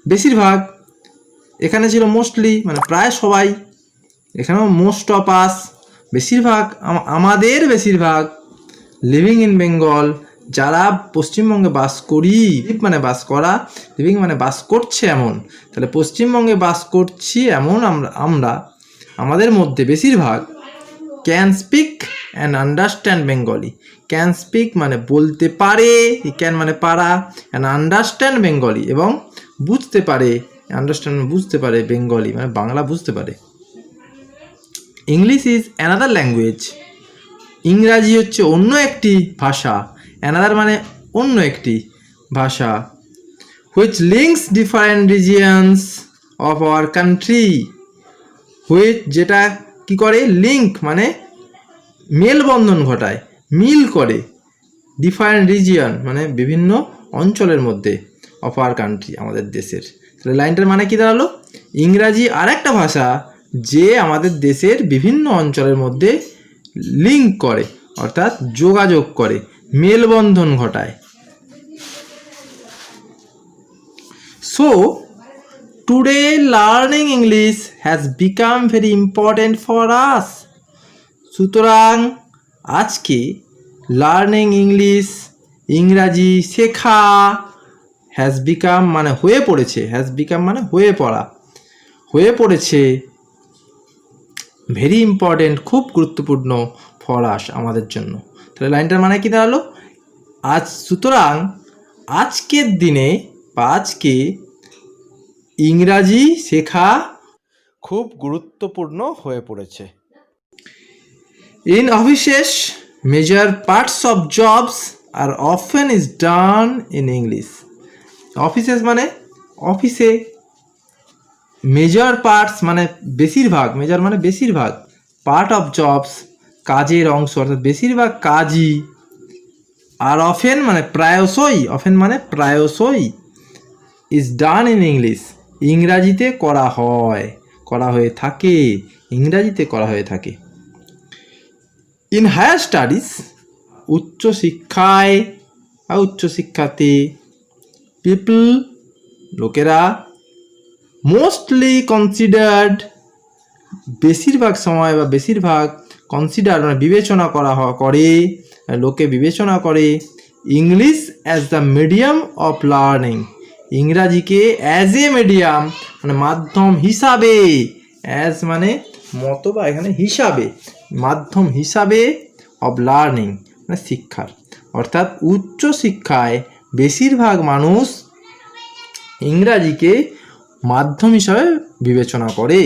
বেশিরভাগ, এখানে ছিল মোস্টলি মানে প্রায় সবাই, এখানেও মোস্ট অফ আস বেশিরভাগ, আমাদের বেশিরভাগ। লিভিং ইন বেঙ্গল যারা পশ্চিমবঙ্গে বাস করি, লিভ মানে বাস করা, লিভিং মানে বাস করছে এমন, তাহলে পশ্চিমবঙ্গে বাস করছি এমন আমরা আমাদের মধ্যে বেশিরভাগ can speak and understand Bengali. Can speak মানে বলতে পারে, ক্যান মানে পারা, অ্যান্ড আন্ডারস্ট্যান্ড বেঙ্গলি এবং বুঝতে পারে, আন্ডারস্ট্যান্ড বুঝতে পারে, বেঙ্গলি মানে বাংলা বুঝতে পারে। English is another language. ইংরাজি হচ্ছে অন্য একটি ভাষা। অ্যানাদার মানে অন্য একটি ভাষা। Which links different regions of our country. Which যেটা কি করে, লিঙ্ক মানে মেলবন্ধন ঘটায়, মিল করে। ডিফারেন্ট রিজিয়ন মানে বিভিন্ন অঞ্চলের মধ্যে অফ আওয়ার কান্ট্রি, আমাদের দেশের। তাহলে লাইনটার মানে কি দাঁড়ালো? ইংরাজি আর একটা ভাষা যে আমাদের দেশের বিভিন্ন অঞ্চলের মধ্যে লিঙ্ক করে, অর্থাৎ যোগাযোগ করে, মেলবন্ধন ঘটায়। So, today learning English has become very important for us. সুতরাং আজকে লার্নিং ইংলিশ, ইংরাজি শেখা, হ্যাজ বিকাম মানে হয়ে পড়েছে, হ্যাজ বিকাম মানে হয়ে পড়া, হয়ে পড়েছে ভেরি ইম্পর্টেন্ট, খুব গুরুত্বপূর্ণ ফর আস, আমাদের জন্য। তাহলে লাইনটার মানে কি দাঁড়ালো? সুতরাং আজকের দিনে বা আজকে ইংরাজি শেখা খুব গুরুত্বপূর্ণ হয়ে পড়েছে। In offices, major parts of jobs are often is done in English. Offices মানে অফিসে, মেজর পার্টস মানে বেশিরভাগ, মেজর মানে বেশিরভাগ, পার্ট অফ জবস কাজের অংশ, অর্থাৎ বেশিরভাগ কাজই, আর অফেন মানে প্রায়শই, অফেন মানে প্রায়শই, ইজ ডান ইন ইংলিশ ইংরাজিতে করা হয়, করা হয়ে থাকে, ইংরাজিতে করা হয়ে থাকে। ইন হায়ার স্টাডিজ উচ্চশিক্ষায় বা উচ্চশিক্ষাতে, পিপল লোকেরা, মোস্টলি কনসিডার্ড বেশিরভাগ সময় বা বেশিরভাগ, কনসিডার মানে বিবেচনা করে, লোকে বিবেচনা করে, English as the medium of learning ইংরাজিকে অ্যাজ এ মিডিয়াম মানে মাধ্যম হিসাবে, অ্যাজ মানে মতো বা এখানে হিসাবে, মাধ্যম হিসাবে, অফ লার্নিং মানে শিক্ষার, অর্থাৎ উচ্চ শিক্ষায় বেশিরভাগ মানুষ ইংরাজিকে মাধ্যম হিসাবে বিবেচনা করে।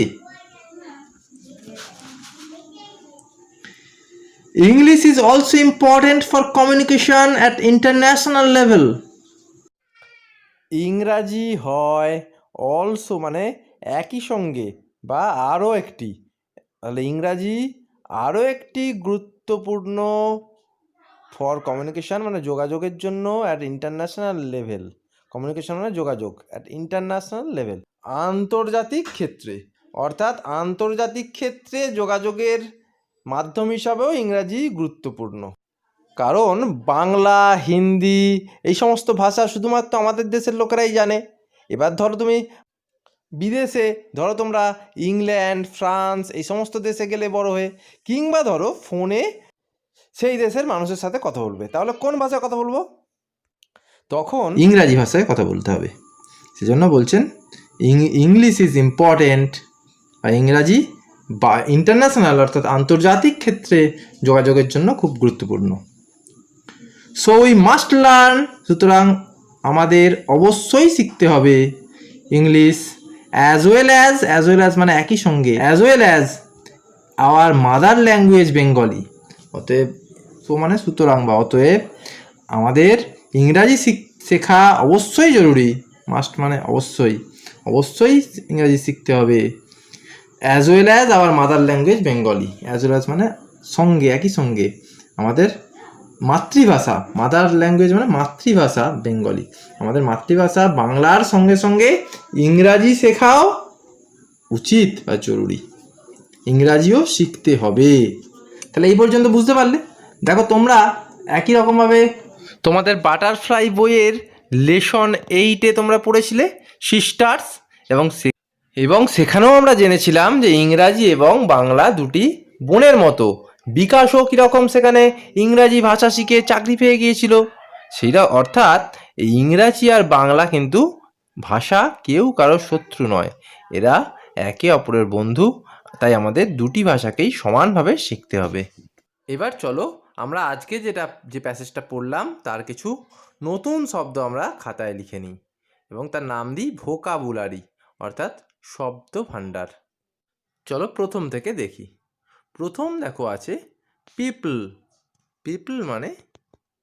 English is also important for communication at international level. ইংরাজি হয় অলসো মানে একই সঙ্গে বা আরও একটি, তাহলে ইংরাজি আরও একটি গুরুত্বপূর্ণ ফর কমিউনিকেশন মানে যোগাযোগের জন্য অ্যাট ইন্টারন্যাশনাল লেভেল, কমিউনিকেশন মানে যোগাযোগ অ্যাট ইন্টারন্যাশনাল লেভেল, আন্তর্জাতিক ক্ষেত্রে, অর্থাৎ আন্তর্জাতিক ক্ষেত্রে যোগাযোগের মাধ্যম হিসাবেও ইংরাজি গুরুত্বপূর্ণ। কারণ বাংলা, হিন্দি এই সমস্ত ভাষা শুধুমাত্র আমাদের দেশের লোকেরাই জানে। এবার ধরো তুমি বিদেশে, ধরো তোমরা ইংল্যান্ড, ফ্রান্স এই সমস্ত দেশে গেলে বড় হয়ে, কিংবা ধরো ফোনে সেই দেশের মানুষের সাথে কথা বলবে, তাহলে কোন ভাষায় কথা বলবো? তখন ইংরাজি ভাষায় কথা বলতে হবে। সেজন্য বলছেন ইংলিশ ইজ ইম্পর্টেন্ট, বা ইংরাজি বা ইন্টারন্যাশনাল অর্থাৎ আন্তর্জাতিক ক্ষেত্রে যোগাযোগের জন্য খুব গুরুত্বপূর্ণ। সো উই মাস্ট লার্ন, সুতরাং আমাদের অবশ্যই শিখতে হবে ইংলিশ, অ্যাজ ওয়েল অ্যাজ মানে একই সঙ্গে, as well as our mother language Bengali. অতএব মানে সুতরাং বা অতএব আমাদের ইংরাজি শেখা অবশ্যই জরুরি, মাস্ট মানে অবশ্যই, অবশ্যই ইংরাজি শিখতে হবে, as well as our mother language Bengali, as well as মানে সঙ্গে, একই সঙ্গে আমাদের মাতৃভাষা, মাদার ল্যাঙ্গুয়েজ মানে মাতৃভাষা বেঙ্গলি, আমাদের মাতৃভাষা বাংলার সঙ্গে সঙ্গে ইংরাজি শেখাও উচিত বা জরুরি, ইংরাজিও শিখতে হবে। তাহলে এই পর্যন্ত বুঝতে পারলে? দেখো তোমরা একই রকমভাবে তোমাদের বাটারফ্লাই বইয়ের লেসন 8-এ তোমরা পড়েছিলে সিস্টার্স, এবং সেখানেও আমরা জেনেছিলাম যে ইংরাজি এবং বাংলা দুটি বোনের মতো। বিকাশও কীরকম সেখানে ইংরাজি ভাষা শিখে চাকরি পেয়ে গিয়েছিল, সেইটা অর্থাৎ ইংরাজি আর বাংলা কিন্তু ভাষা কেউ কারোর শত্রু নয়, এরা একে অপরের বন্ধু, তাই আমাদের দুটি ভাষাকেই সমানভাবে শিখতে হবে। এবার চলো আমরা আজকে যে প্যাসেজটা পড়লাম তার কিছু নতুন শব্দ আমরা খাতায় লিখে নিই এবং তার নাম দিই ভোকাবুলারি, অর্থাৎ শব্দ ভাণ্ডার। চলো প্রথম থেকে দেখি। প্রথম দেখো আছে পিপল, পিপল মানে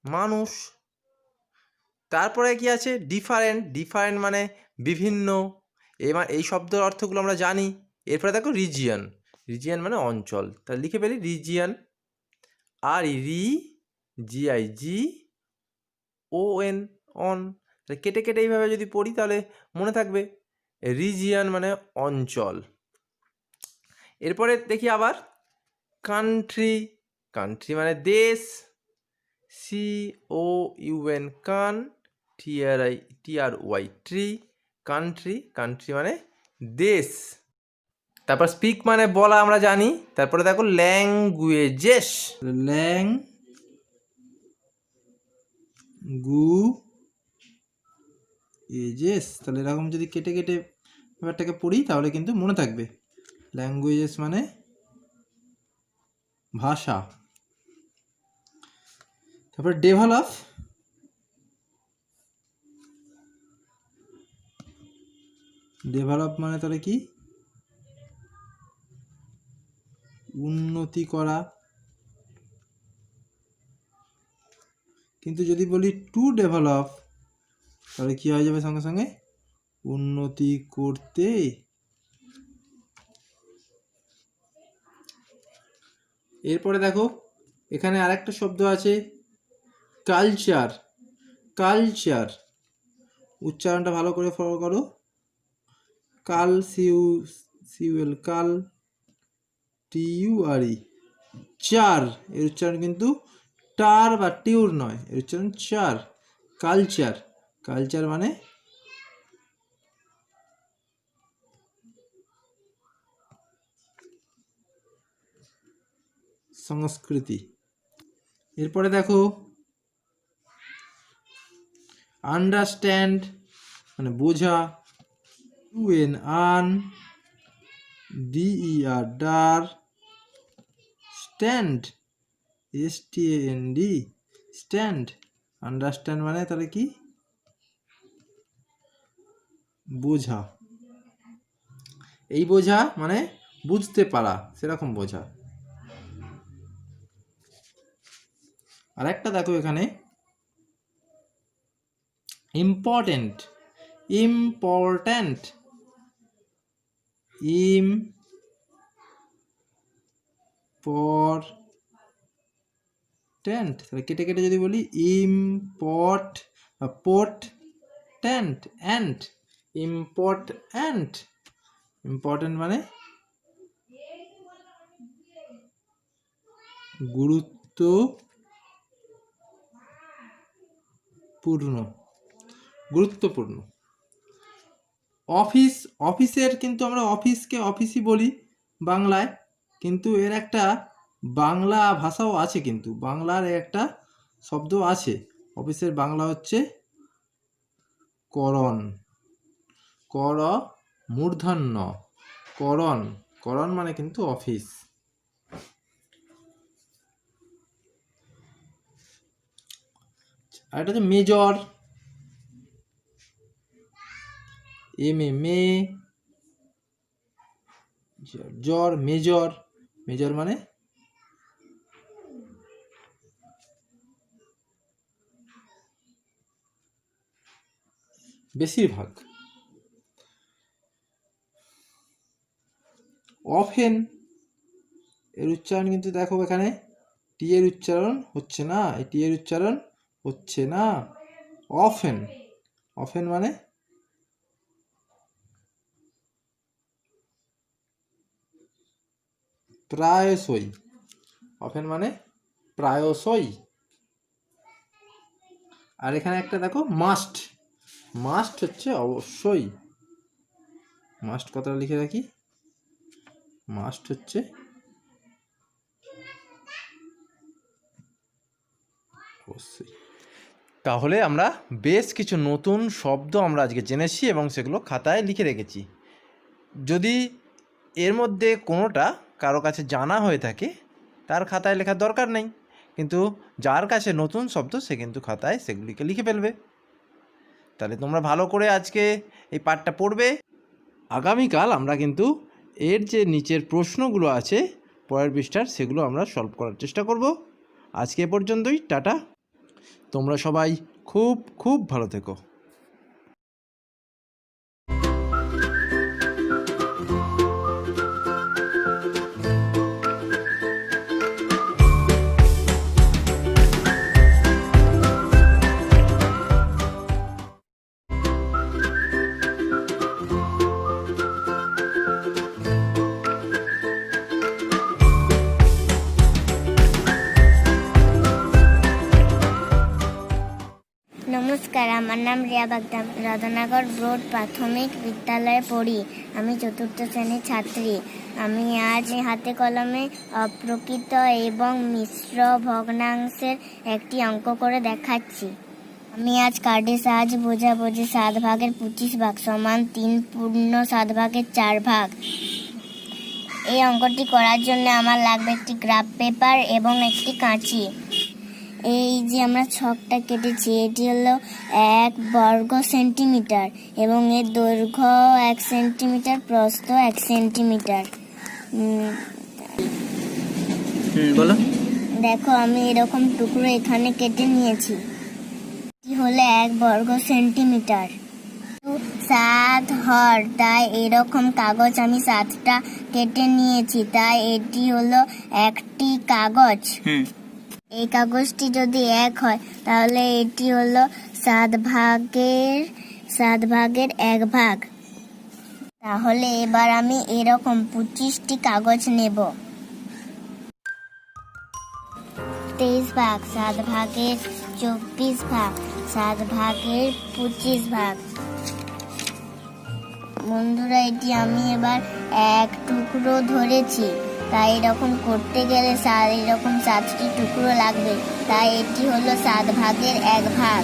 মানুষ। তারপরে কি আছে ডিফারেন্ট, ডিফারেন্ট মানে বিভিন্ন, এই শব্দের অর্থগুলো আমরা জানি। এরপরে দেখো রিজিয়ন, রিজিয়ন মানে অঞ্চল, তাহলে লিখে ফেলি রিজিয়ন, আর re G I G O N, on, তাহলে কেটে কেটে এইভাবে যদি পড়ি তাহলে মনে থাকবে। রিজিয়ন মানে অঞ্চল। এরপরে দেখি আবার কান্ট্রি, কান্ট্রি মানে দেশ, COUN কান, TRY ট্রি, কান্ট্রি, কান্ট্রি মানে দেশ। তারপর স্পিক মানে বলা আমরা জানি। তারপরে দেখো ল্যাঙ্গুয়েজেস, ল্যাঙ্গুয়েজেস, তাহলে এরকম যদি কেটে কেটে ব্যাপারটাকে পড়ি তাহলে কিন্তু মনে থাকবে। ল্যাঙ্গুয়েজেস মানে ভাষা। তারপর ডেভেলপ, ডেভেলপ মানে তাহলে কি, উন্নতি করা। কিন্তু যদি বলি টু ডেভেলপ তাহলে কি হয়ে যাবে সঙ্গে সঙ্গে, উন্নতি করতে। এরপরে দেখো এখানে আরেকটা শব্দ আছে কালচার, কালচার উচ্চারণটা ভালো করে ফলো করো। কাল, সিউএল কাল, TURE, চার, এর উচ্চারণ কিন্তু টার বা টিউর নয়, এর উচ্চারণ চার। কালচার, কালচার মানে সংস্কৃতি। এরপরে দেখো আন্ডারস্ট্যান্ড মানে বোঝা, UN আন, DER der, stand STAND stand. Understand মানে তাহলে কি, বোঝা। এই বোঝা মানে বুঝতে পারা, সেরকম বোঝা। আর একটা দেখো এখানে ইম্পর্টেন্ট, ইম্পর্ট্যান্ট, ইম্পর্ট্যান্ট, তাহলে কেটে কেটে যদি বলি ইম্পর্ট্যান্ট, অ্যান্ট, ইম্পর্ট্যান্ট, ইম্পর্ট্যান্ট মানে গুরুত্বপূর্ণ, গুরুত্বপূর্ণ। অফিস, অফিসের কিন্তু আমরা অফিসকে অফিসই বলি বাংলায়, কিন্তু এর একটা বাংলা ভাষাও আছে, কিন্তু বাংলার একটা শব্দ আছে অফিসের, বাংলা হচ্ছে করণ, কর মূর্ধন্য, করণ, করণ মানে কিন্তু অফিস। আর এটা হচ্ছে মেজর, মে, জর, মেজর, মেজর মানে বেশিরভাগ। অফেন, এর উচ্চারণ কিন্তু দেখো এখানে টি এর উচ্চারণ হচ্ছে না, এই টি এর উচ্চারণ হচ্ছে না। অফেন, অফেন মানে প্রায়শই, অফেন মানে প্রায়শই। আর এখানে একটা দেখো মাস্ট, মাস্ট হচ্ছে অবশ্যই, মাস্ট কথাটা লিখে রাখি, মাস্ট হচ্ছে অবশ্যই। তাহলে আমরা বেশ কিছু নতুন শব্দ আমরা আজকে জেনেছি এবং সেগুলো খাতায় লিখে রেখেছি। যদি এর মধ্যে কোনোটা কারো কাছে জানা হয়ে থাকে তার খাতায় লেখার দরকার নেই, কিন্তু যার কাছে নতুন শব্দ সে কিন্তু খাতায় সেগুলিকে লিখে ফেলবে। তাহলে তোমরা ভালো করে আজকে এই পাঠটা পড়বে। আগামীকাল আমরা কিন্তু এর যে নিচের প্রশ্নগুলো আছে পরের পৃষ্ঠার, সেগুলো আমরা সলভ করার চেষ্টা করব। আজকে এ পর্যন্তই, টাটা। তোমরা সবাই খুব খুব ভালো থেকো। নমস্কার, আমার নাম রিয়া বাগদাম। রাধানগর ব্রড প্রাথমিক বিদ্যালয়ে পড়ি। আমি 4th শ্রেণীর ছাত্রী। আমি আজ হাতে কলমে অপ্রকৃত এবং মিশ্র ভগ্নাংশের একটি অঙ্ক করে দেখাচ্ছি। আমি আজ কার্ডের সাহায্যে বোঝাবো যে 7 ভাগের 25 ভাগ সমান 3 পূর্ণ 7 ভাগের 4 ভাগ। এই অঙ্কটি করার জন্য আমার লাগবে একটি গ্রাফ পেপার এবং একটি কাঁচি। এই যে আমরা ছকটা কেটেছি, এটি হলো 1 বর্গ সেন্টিমিটার এবং এর দৈর্ঘ্য 1 সেন্টিমিটার, প্রস্থ 1 সেন্টিমিটার। বলো। দেখো, আমি এরকম টুকরো এখানে কেটে নিয়েছি। এটি হলো 1 বর্গ সেন্টিমিটার। 7 হর, তাই এরকম কাগজ আমি 7টা কেটে নিয়েছি, তাই এটি হলো একটি কাগজ। এই কাগজটি যদি 1 হয় তাহলে এটি হলো 7 ভাগের 1 ভাগ। তাহলে এবার আমি এরকম 25টি কাগজ নেব। 23 ভাগ, 7 ভাগের 24 ভাগ, 7 ভাগের 25 ভাগ। বন্ধুরা, এটি আমি এবার এক টুকরো ধরেছি, তাই এরকম করতে গেলে এরকম 7টি টুকরো লাগবে, তাই এটি হলো 7 ভাগের 1 ভাগ।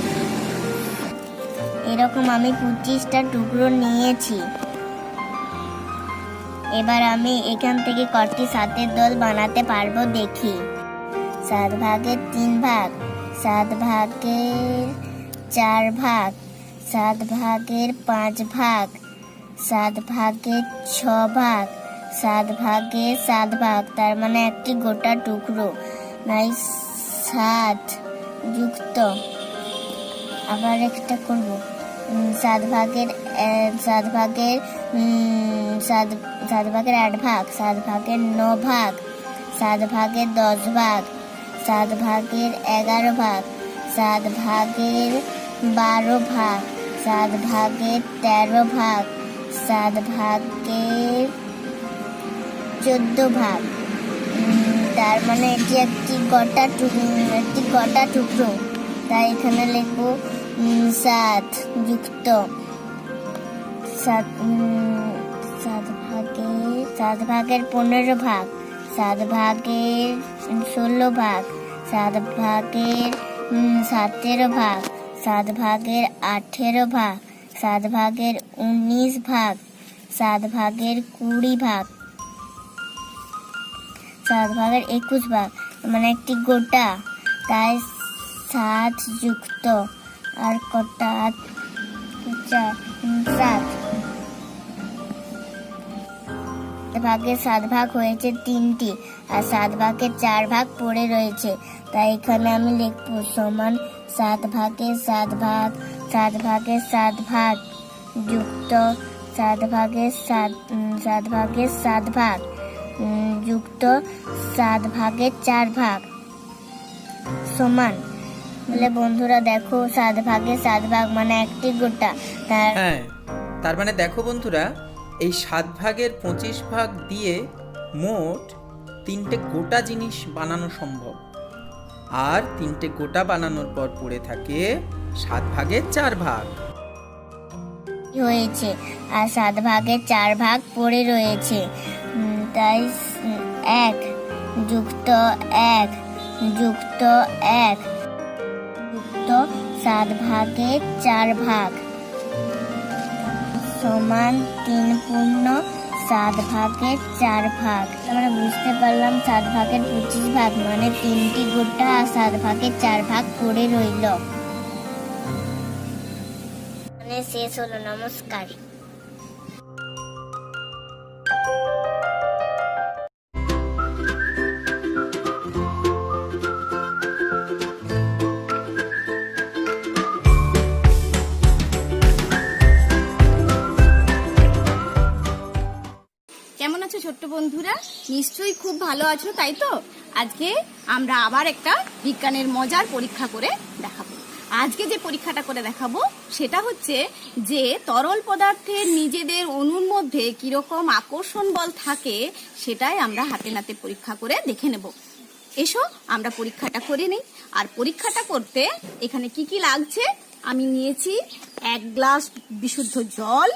এরকম আমি 25টা টুকরো নিয়েছি। এবার আমি এখান থেকে কটি 7-এর দল বানাতে পারবো দেখি। 7 ভাগের 3 ভাগ, 7 ভাগের 4 ভাগ, 7 ভাগের 5 ভাগ, 7 ভাগের 6 ভাগ, 7 ভাগের 7 ভাগ, তার মানে একটি গোটা টুকরো। 7 যুক্ত, আবার একটা করব, 7 ভাগের 8 ভাগ, 7 ভাগের 9 ভাগ, 7 ভাগের 10 ভাগ, 7 ভাগের 11 ভাগ, 7 ভাগের 12 ভাগ, 7 ভাগের 13 ভাগ, 7 ভাগের 14 ভাগ। তার মানে এটি একটি গোটা টুকরো, তাই এখানে লিখবো 7 যুক্ত 7 ভাগের 15 ভাগ, 7 ভাগের 16 ভাগ, 7 ভাগের 17 ভাগ, 7 ভাগের 18 ভাগ, 7 ভাগের 19 ভাগ, 7 ভাগের 20 ভাগ, 7 ভাগের 21 ভাগ, মানে একটি গোটা, তাই 7 যুক্ত আর কটা 7 ভাগের 7 ভাগ হয়েছে 3টি, আর 7 ভাগের 4 ভাগ পড়ে রয়েছে, তাই এখানে আমি লিখবো সমান 7 ভাগের 7 ভাগ, 7 ভাগের 7 ভাগ যুক্ত 7 ভাগের 7 ভাগ যুক্ত 7 ভাগের 4 ভাগ সমান। বলে বন্ধুরা দেখো, 7 ভাগের 7 ভাগ মানে একটি গোটা। তার মানে দেখো বন্ধুরা, এই 7 ভাগের 25 ভাগ দিয়ে মোট 3টে গোটা জিনিস বানানো সম্ভব, আর 3টে গোটা বানানোর পর পড়ে থাকে 7 ভাগের 4 ভাগ হয়েছে, আর 7 ভাগের 4 ভাগ পড়ে রয়েছে, তাই 1 যুক্ত 1 যুক্ত 1 যুক্ত 7 ভাগের 4 ভাগ সমান 3 পূর্ণ 7 ভাগের 4 ভাগ। আমরা বুঝতে পারলাম 7 ভাগের 25 ভাগ মানে 3টি গোটা, আর 7 ভাগের 4 ভাগ পড়ে রইল। মানে শেষ হলো। নমস্কার। কেমন আছো ছোট্ট বন্ধুরা? নিশ্চয়ই খুব ভালো আছো, তাই তো? আজকে আমরা আবার একটা বিজ্ঞানের মজার পরীক্ষা করে দেখাবো। আজকে যে পরীক্ষাটা করে দেখাবো সেটা হচ্ছে যে তরল পদার্থের নিজেদের অণুর মধ্যে কিরকম আকর্ষণ বল থাকে, সেটাই আমরা হাতে নাতে পরীক্ষা করে দেখে নেব। এসো আমরা পরীক্ষাটা করে নিই। আর পরীক্ষাটা করতে এখানে কি কি লাগছে আমি নিয়েছি 1 গ্লাস বিশুদ্ধ জল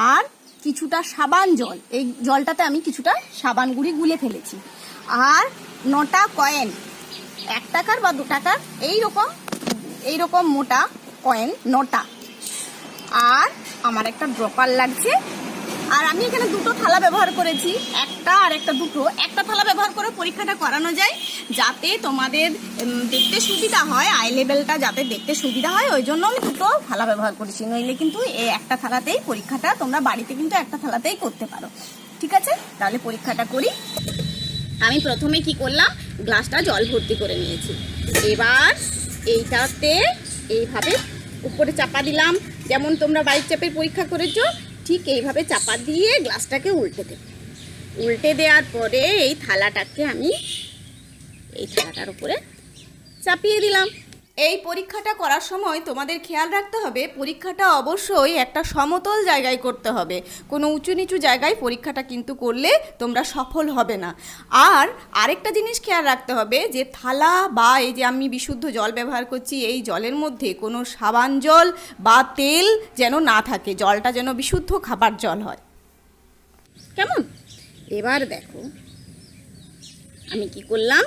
আর কিছুটা সাবান জল। এই জলটাতে আমি কিছুটা সাবান গুঁড়ি গুলে ফেলেছি। আর 9টা কয়েন, 1 টাকার বা 2 টাকার এইরকম মোটা কয়েন 9টা। আর আমার একটা ড্রপার লাগছে। আর আমি এখানে 2টো থালা ব্যবহার করেছি, একটা আর একটা দুটো। একটা থালা ব্যবহার করে পরীক্ষাটা করানো যায় যাতে তোমাদের দেখতে সুবিধা হয়, আই লেভেলটা যাতে দেখতে সুবিধা হয়, ওই জন্য আমি 2টো থালা ব্যবহার করেছি। নইলে কিন্তু এই একটা থালাতেই পরীক্ষাটা তোমরা বাড়িতে কিন্তু একটা থালাতেই করতে পারো। ঠিক আছে, তাহলে পরীক্ষাটা করি। আমি প্রথমে কি করলাম, গ্লাসটা জল ভর্তি করে নিয়েছি। এবার এইটাতে এইভাবে উপরে চাপা দিলাম, যেমন তোমরা বাইক চাপের পরীক্ষা করেছো ঠিক এইভাবে চাপা দিয়ে গ্লাসটাকে উল্টে দেব। উল্টে দেওয়ার পরে এই থালাটাকে আমি এই থালাটার উপরে চাপিয়ে দিলাম। এই পরীক্ষাটা করার সময় তোমাদের খেয়াল রাখতে হবে পরীক্ষাটা অবশ্যই একটা সমতল জায়গায় করতে হবে। কোনো উঁচু নিচু জায়গায় পরীক্ষাটা কিন্তু করলে তোমরা সফল হবে না। আর আরেকটা জিনিস খেয়াল রাখতে হবে যে থালা বা এই যে আমি বিশুদ্ধ জল ব্যবহার করছি, এই জলের মধ্যে কোনো সাবান জল বা তেল যেন না থাকে, জলটা যেন বিশুদ্ধ খাবার জল হয়। কেমন? এবার দেখো আমি কি করলাম,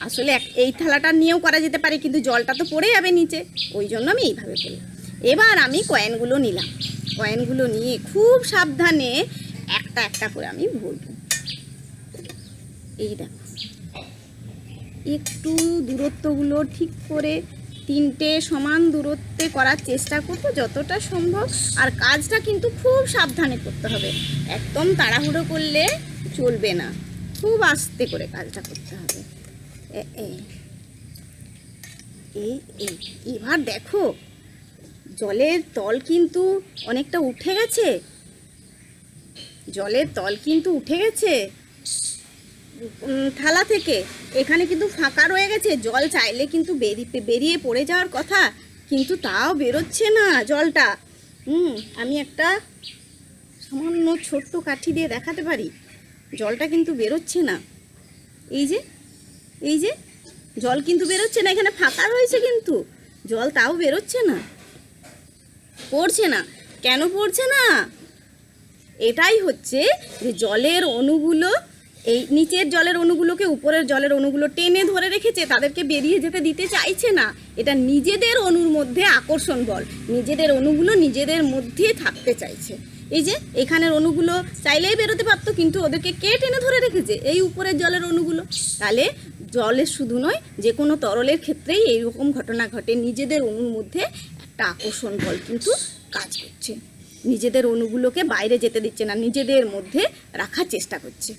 আসলে এই থালাটা নিয়েও করা যেতে পারে কিন্তু জলটা তো পড়ে যাবে নিচে, ওই জন্য আমি এইভাবে করলাম। এবার আমি কয়েনগুলো নিলাম, কয়েনগুলো নিয়ে খুব সাবধানে একটা একটা করে আমি ভরবো। এই দেখো একটু দূরত্বগুলো ঠিক করে 3টে সমান দূরত্বে করার চেষ্টা করবো যতটা সম্ভব। আর কাজটা কিন্তু খুব সাবধানে করতে হবে, একদম তাড়াহুড়ো করলে চলবে না, খুব আস্তে করে কাজটা করতে হবে। এবার দেখো জলের তল কিন্তু অনেকটা উঠে গেছে, জলের তল কিন্তু উঠে গেছে থালা থেকে। এখানে কিন্তু ফাঁকা রয়ে গেছে, জল চাইলে কিন্তু বেরিয়ে পড়ে যাওয়ার কথা, কিন্তু তাও বেরোচ্ছে না জলটা। আমি একটা সামান্য ছোট্ট কাঠি দিয়ে দেখাতে পারি, জলটা কিন্তু বেরোচ্ছে না। এই যে জল কিন্তু বেরোচ্ছে না, এখানে ফাঁকা রয়েছে কিন্তু জল তাও বেরোচ্ছে না, পড়ছে না। কেন পড়ছে না? এটাই হচ্ছে যে জলের অণুগুলো এই নিচের জলের অণুগুলোকে উপরের জলের অণুগুলো টেনে ধরে রেখেছে, তাদেরকে বেরিয়ে যেতে দিতে চাইছে না। এটা নিজেদের অণুর মধ্যে আকর্ষণ বল, নিজেদের অণুগুলো নিজেদের মধ্যে থাকতে চাইছে। এই যে এখানের অণুগুলো চাইলেই বেরোতে পারতো, কিন্তু ওদেরকে কে টেনে ধরে রেখেছে? এই উপরের জলের অণুগুলো। তাহলে জলের শুধু নয়, যে কোনো তরলের ক্ষেত্রেই এইরকম ঘটনা ঘটে, নিজেদের অণুর মধ্যে একটা আকর্ষণ বল কিন্তু কাজ করছে, নিজেদের অণুগুলোকে বাইরে যেতে দিচ্ছে না, নিজেদের মধ্যে রাখার চেষ্টা করছে।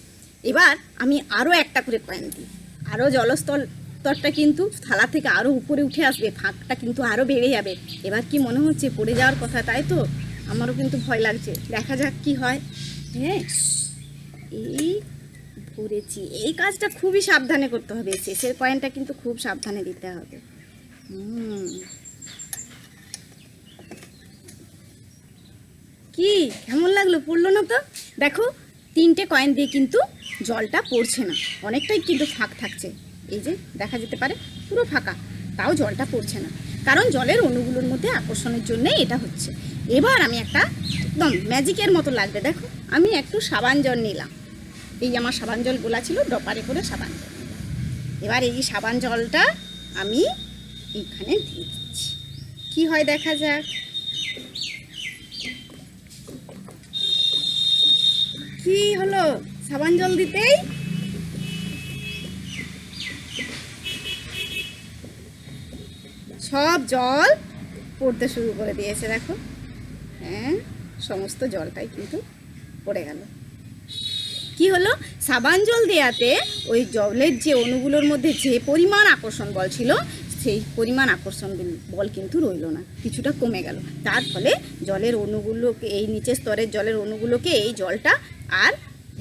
এবার আমি আরও একটা করে কয়েন দিই, আরও জলস্তরটা কিন্তু থালা থেকে আরও উপরে উঠে আসবে, ফাঁকটা কিন্তু আরও বেড়ে যাবে। এবার কি মনে হচ্ছে পড়ে যাওয়ার কথা, তাই তো? আমারও কিন্তু ভয় লাগছে, দেখা যাক কি হয়। হ্যাঁ, এই ভরেছি। এই কাজটা খুবই সাবধানে করতে হবে, শেষের কয়েনটা কিন্তু খুব সাবধানে দিতে হবে। কি কেমন লাগলো? পড়লো না তো? দেখো 3টে কয়েন দিয়ে কিন্তু জলটা পড়ছে না, অনেকটাই কিন্তু ফাঁক থাকছে। এই যে দেখা যেতে পারে পুরো ফাঁকা, তাও জলটা পড়ছে না, কারণ জলের অণুগুলোর মধ্যে আকর্ষণের জন্যই এটা হচ্ছে। এবার আমি একটা একদম ম্যাজিকের মতো লাগবে, দেখো আমি একটু সাবান জল নিলাম, এই আমার সাবান জল গোলা ছিল, ড্রপারে করে সাবান জল নিলাম। এবার এই সাবান জলটা আমি এইখানে দিয়ে দিচ্ছি, কি হয় দেখা যাক। কি হলো? সাবান জল দিতেই সব জল পড়তে শুরু করে দিয়েছে, দেখো। হ্যাঁ, সমস্ত জলটাই কিন্তু পড়ে গেল। কি হলো? সাবান জল দেওয়াতে ওই জলের যে অণুগুলোর মধ্যে যে পরিমাণ আকর্ষণ বল ছিল, সেই পরিমাণ আকর্ষণ বল কিন্তু রইল না, কিছুটা কমে গেল। তার ফলে জলের অণুগুলোকে, এই নিচের স্তরের জলের অণুগুলোকে এই জলটা আর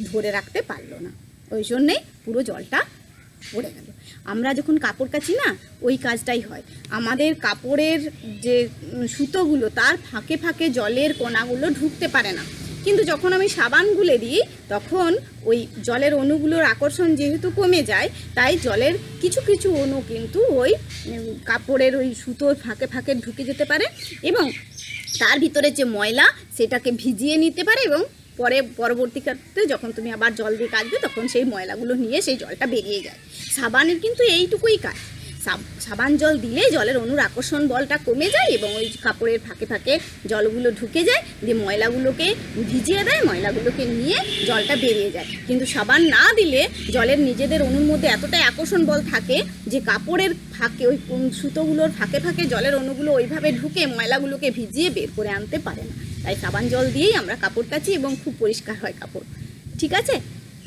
ধরে রাখতে পারলো না, ওই জন্যেই পুরো জলটা পড়ে গেল। আমরা যখন কাপড় কাচি না, ওই কাজটাই হয়। আমাদের কাপড়ের যে সুতোগুলো, তার ফাঁকে ফাঁকে জলের কণাগুলো ঢুকতে পারে না, কিন্তু যখন আমি সাবান গুলে দিই তখন ওই জলের অণুগুলোর আকর্ষণ যেহেতু কমে যায়, তাই জলের কিছু কিছু অণু কিন্তু ওই কাপড়ের ওই সুতোর ফাঁকে ফাঁকে ঢুকে যেতে পারে এবং তার ভিতরে যে ময়লা সেটাকে ভিজিয়ে নিতে পারে এবং পরবর্তীকালে যখন তুমি আবার জল দিয়ে কাচবে তখন সেই ময়লাগুলো নিয়ে সেই জলটা বেরিয়ে যায়। সাবানের কিন্তু এইটুকুই কাজ। সাবান জল দিলে জলের অণুর আকর্ষণ বলটা কমে যায় এবং ওই কাপড়ের ফাঁকে ফাঁকে জলগুলো ঢুকে যায়, দিয়ে ময়লাগুলোকে ভিজিয়ে দেয়, ময়লাগুলোকে নিয়ে জলটা বেরিয়ে যায়। কিন্তু সাবান না দিলে জলের নিজেদের অণুর মধ্যে এতটাই আকর্ষণ বল থাকে যে কাপড়ের ফাঁকে ওই সুতোগুলোর ফাঁকে ফাঁকে জলের অণুগুলো ওইভাবে ঢুকে ময়লাগুলোকে ভিজিয়ে বের করে আনতে পারে না। তাই সাবান জল দিয়েই আমরা কাপড় কাচি এবং খুব পরিষ্কার হয় কাপড়। ঠিক আছে,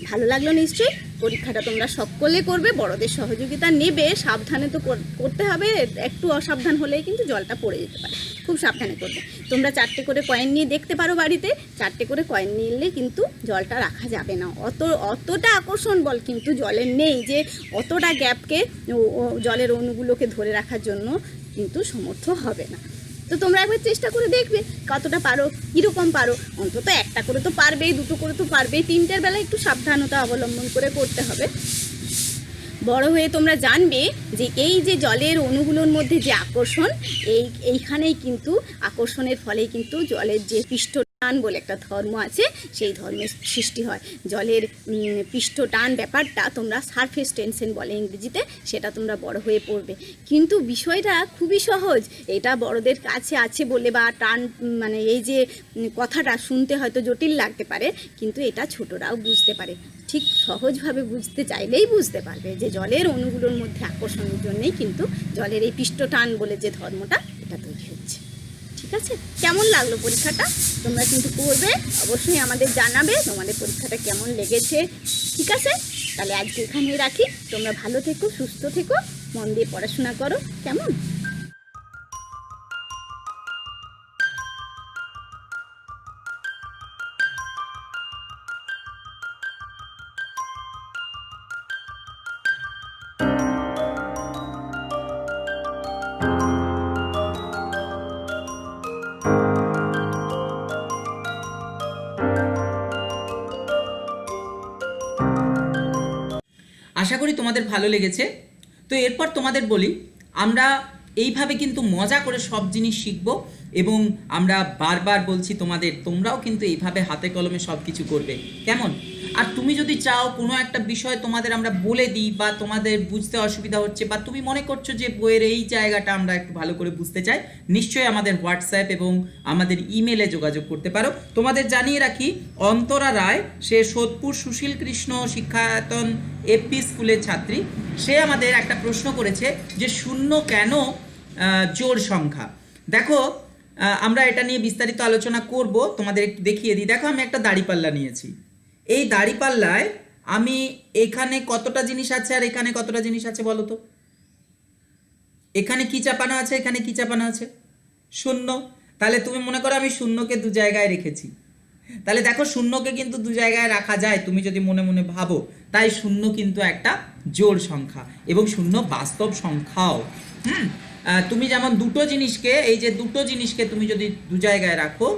ভালো লাগলো নিশ্চয়ই। পরীক্ষাটা তোমরা সকলে করবে, বড়দের সহযোগিতা নেবে, সাবধানে তো করতে হবে, একটু অসাবধান হলেই কিন্তু জলটা পড়ে যেতে পারে, খুব সাবধানে করবে। তোমরা 4টে করে কয়েন নিয়ে দেখতে পারো বাড়িতে, 4টে করে কয়েন নিলে কিন্তু জলটা রাখা যাবে না। অতটা আকর্ষণ বল কিন্তু জলের নেই যে অতটা গ্যাপকে জলের অণুগুলোকে ধরে রাখার জন্য কিন্তু সমর্থ হবে না। তো তোমরা একবার চেষ্টা করে দেখবে কতটা পারো, কীরকম পারো। অন্তত 1টা করে তো পারবেই, 2টো করে তো পারবেই, 3টের বেলা একটু সাবধানতা অবলম্বন করে করতে হবে। বড় হয়ে তোমরা জানবে যে এই যে জলের অণুগুলোর মধ্যে যে আকর্ষণ, এইখানেই কিন্তু আকর্ষণের ফলেই কিন্তু জলের যে পৃষ্ঠটান বলে একটা ধর্ম আছে, সেই ধর্মের সৃষ্টি হয়। জলের পৃষ্ঠটান ব্যাপারটা তোমরা সারফেস টেনশন বলে ইংরেজিতে, সেটা তোমরা বড় হয়ে পড়বে। কিন্তু বিষয়টা খুবই সহজ। এটা বড়দের কাছে আছে বলে বা টান মানে এই যে কথাটা শুনতে হয়তো জটিল লাগতে পারে, কিন্তু এটা ছোটরাও বুঝতে পারে। ঠিক সহজভাবে বুঝতে চাইলেই বুঝতে পারবে যে জলের অণুগুলোর মধ্যে আকর্ষণের জন্যই কিন্তু জলের এই পৃষ্ঠটান বলে যে ধর্মটা, এটা তৈরি হচ্ছে। ঠিক আছে, কেমন লাগলো পরীক্ষাটা? তোমরা কিন্তু করবে, অবশ্যই আমাদের জানাবে তোমাদের পরীক্ষাটা কেমন লেগেছে। ঠিক আছে, তাহলে আজকে এখানেই রাখি। তোমরা ভালো থেকো, সুস্থ থেকো, মন দিয়ে পড়াশোনা করো, কেমন? আশা করি তোমাদের ভালো লেগেছে। তো এরপর তোমাদের বলি, আমরা এইভাবে কিন্তু মজা করে সব জিনিস শিখবো এবং আমরা বারবার বলছি তোমাদের, তোমরাও কিন্তু এইভাবে হাতে কলমে সব কিছু করবে, কেমন? আর তুমি যদি চাও কোনো একটা বিষয় তোমাদের আমরা বলে দিই বা তোমাদের বুঝতে অসুবিধা হচ্ছে বা তুমি মনে করছো যে বইয়ের এই জায়গাটা আমরা একটু ভালো করে বুঝতে চাই, নিশ্চয়ই আমাদের হোয়াটসঅ্যাপ এবং আমাদের ইমেলে যোগাযোগ করতে পারো। তোমাদের জানিয়ে রাখি, অন্তরা রায়, সে সোদপুর সুশীল কৃষ্ণ শিক্ষায়তন এপি স্কুলের ছাত্রী। সে আমাদের একটা প্রশ্ন করেছে যে শূন্য কেন জোড় সংখ্যা। দেখো, আমরা এটা নিয়ে বিস্তারিত আলোচনা করব, তোমাদের একটু দেখিয়ে দিই। দেখো, আমি একটা দাড়িপাল্লা নিয়েছি। এই দাড়িপাল্লায় আমি এখানে কতটা জিনিস আছে আর এখানে কতটা জিনিস আছে বলো তো? এখানে কি চাপানো আছে, এখানে কি চাপানো আছে? শূন্য। তাহলে তুমি মনে করো আমি শূন্যকে 2 জায়গায় রেখেছি। তাহলে দেখো, শূন্যকে কিন্তু 2 জায়গায় রাখা যায় তুমি যদি মনে মনে ভাবো। তাই শূন্য কিন্তু একটা জোড় সংখ্যা এবং শূন্য বাস্তব সংখ্যাও। তুমি যেমন দুটো জিনিসকে, এই যে দুটো জিনিসকে তুমি যদি 2 জায়গায় রাখো,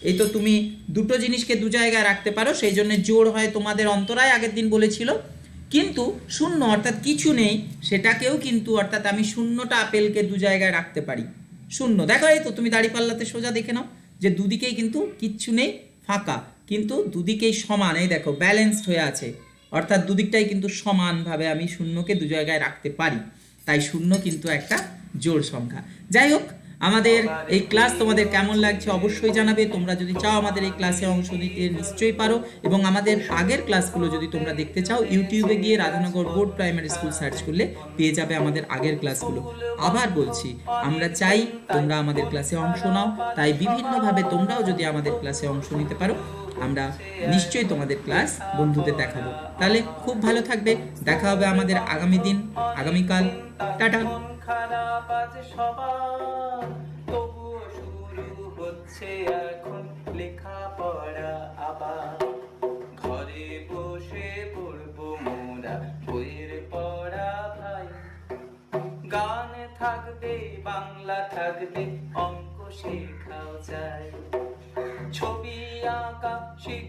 এই তো তুমি দুটো জিনিসকে 2 জায়গায় রাখতে পারো, সেই জন্য জোড় হয়। তোমাদের অন্তরায় আগের দিন বলেছিল। কিন্তু শূন্য অর্থাৎ কিছু নেই, সেটাকেও কিন্তু, অর্থাৎ আমি শূন্যটা আপেলকে 2 জায়গায় রাখতে পারি। শূন্য, দেখো এই তো তুমি দাড়িপাল্লাতে সোজা দেখে নাও যে দুদিকেই কিন্তু কিচ্ছু নেই, ফাঁকা, কিন্তু দুদিকেই সমান। এই দেখো, ব্যালেন্সড হয়ে আছে, অর্থাৎ দুদিকটাই কিন্তু সমানভাবে আমি শূন্যকে 2 জায়গায় রাখতে পারি। তাই শূন্য কিন্তু একটা জোড় সংখ্যা। যাই হোক, আমাদের এই ক্লাস তোমাদের কেমন লাগছে অবশ্যই জানাবে। তোমরা যদি চাও আমাদের এই ক্লাসে অংশ নিতে নিশ্চয়ই পারো এবং আমাদের আগের ক্লাসগুলো যদি তোমরা দেখতে চাও, ইউটিউবে গিয়ে Radhanagar board primary school search করলে পেয়ে যাবে আমাদের আগের ক্লাসগুলো। আবার বলছি, আমরা চাই তোমরা আমাদের ক্লাসে অংশ নাও, তাই বিভিন্নভাবে তোমরাও যদি আমাদের ক্লাসে অংশ নিতে পারো, আমরা নিশ্চয়ই তোমাদের ক্লাস বন্ধুদের দেখাবো। তাহলে খুব ভালো থাকবে, দেখা হবে আমাদের আগামী দিন, আগামীকাল। টাটা। খারাপ আছে সবার, তবুও শুরু হচ্ছে এখন লেখাপড়া আবার। ঘরে বসে পড়বো মোরা বইয়ের পড়া ভাই, গান থাকবে, বাংলা থাকবে, অঙ্ক শেখাও যায়, ছবি আঁকা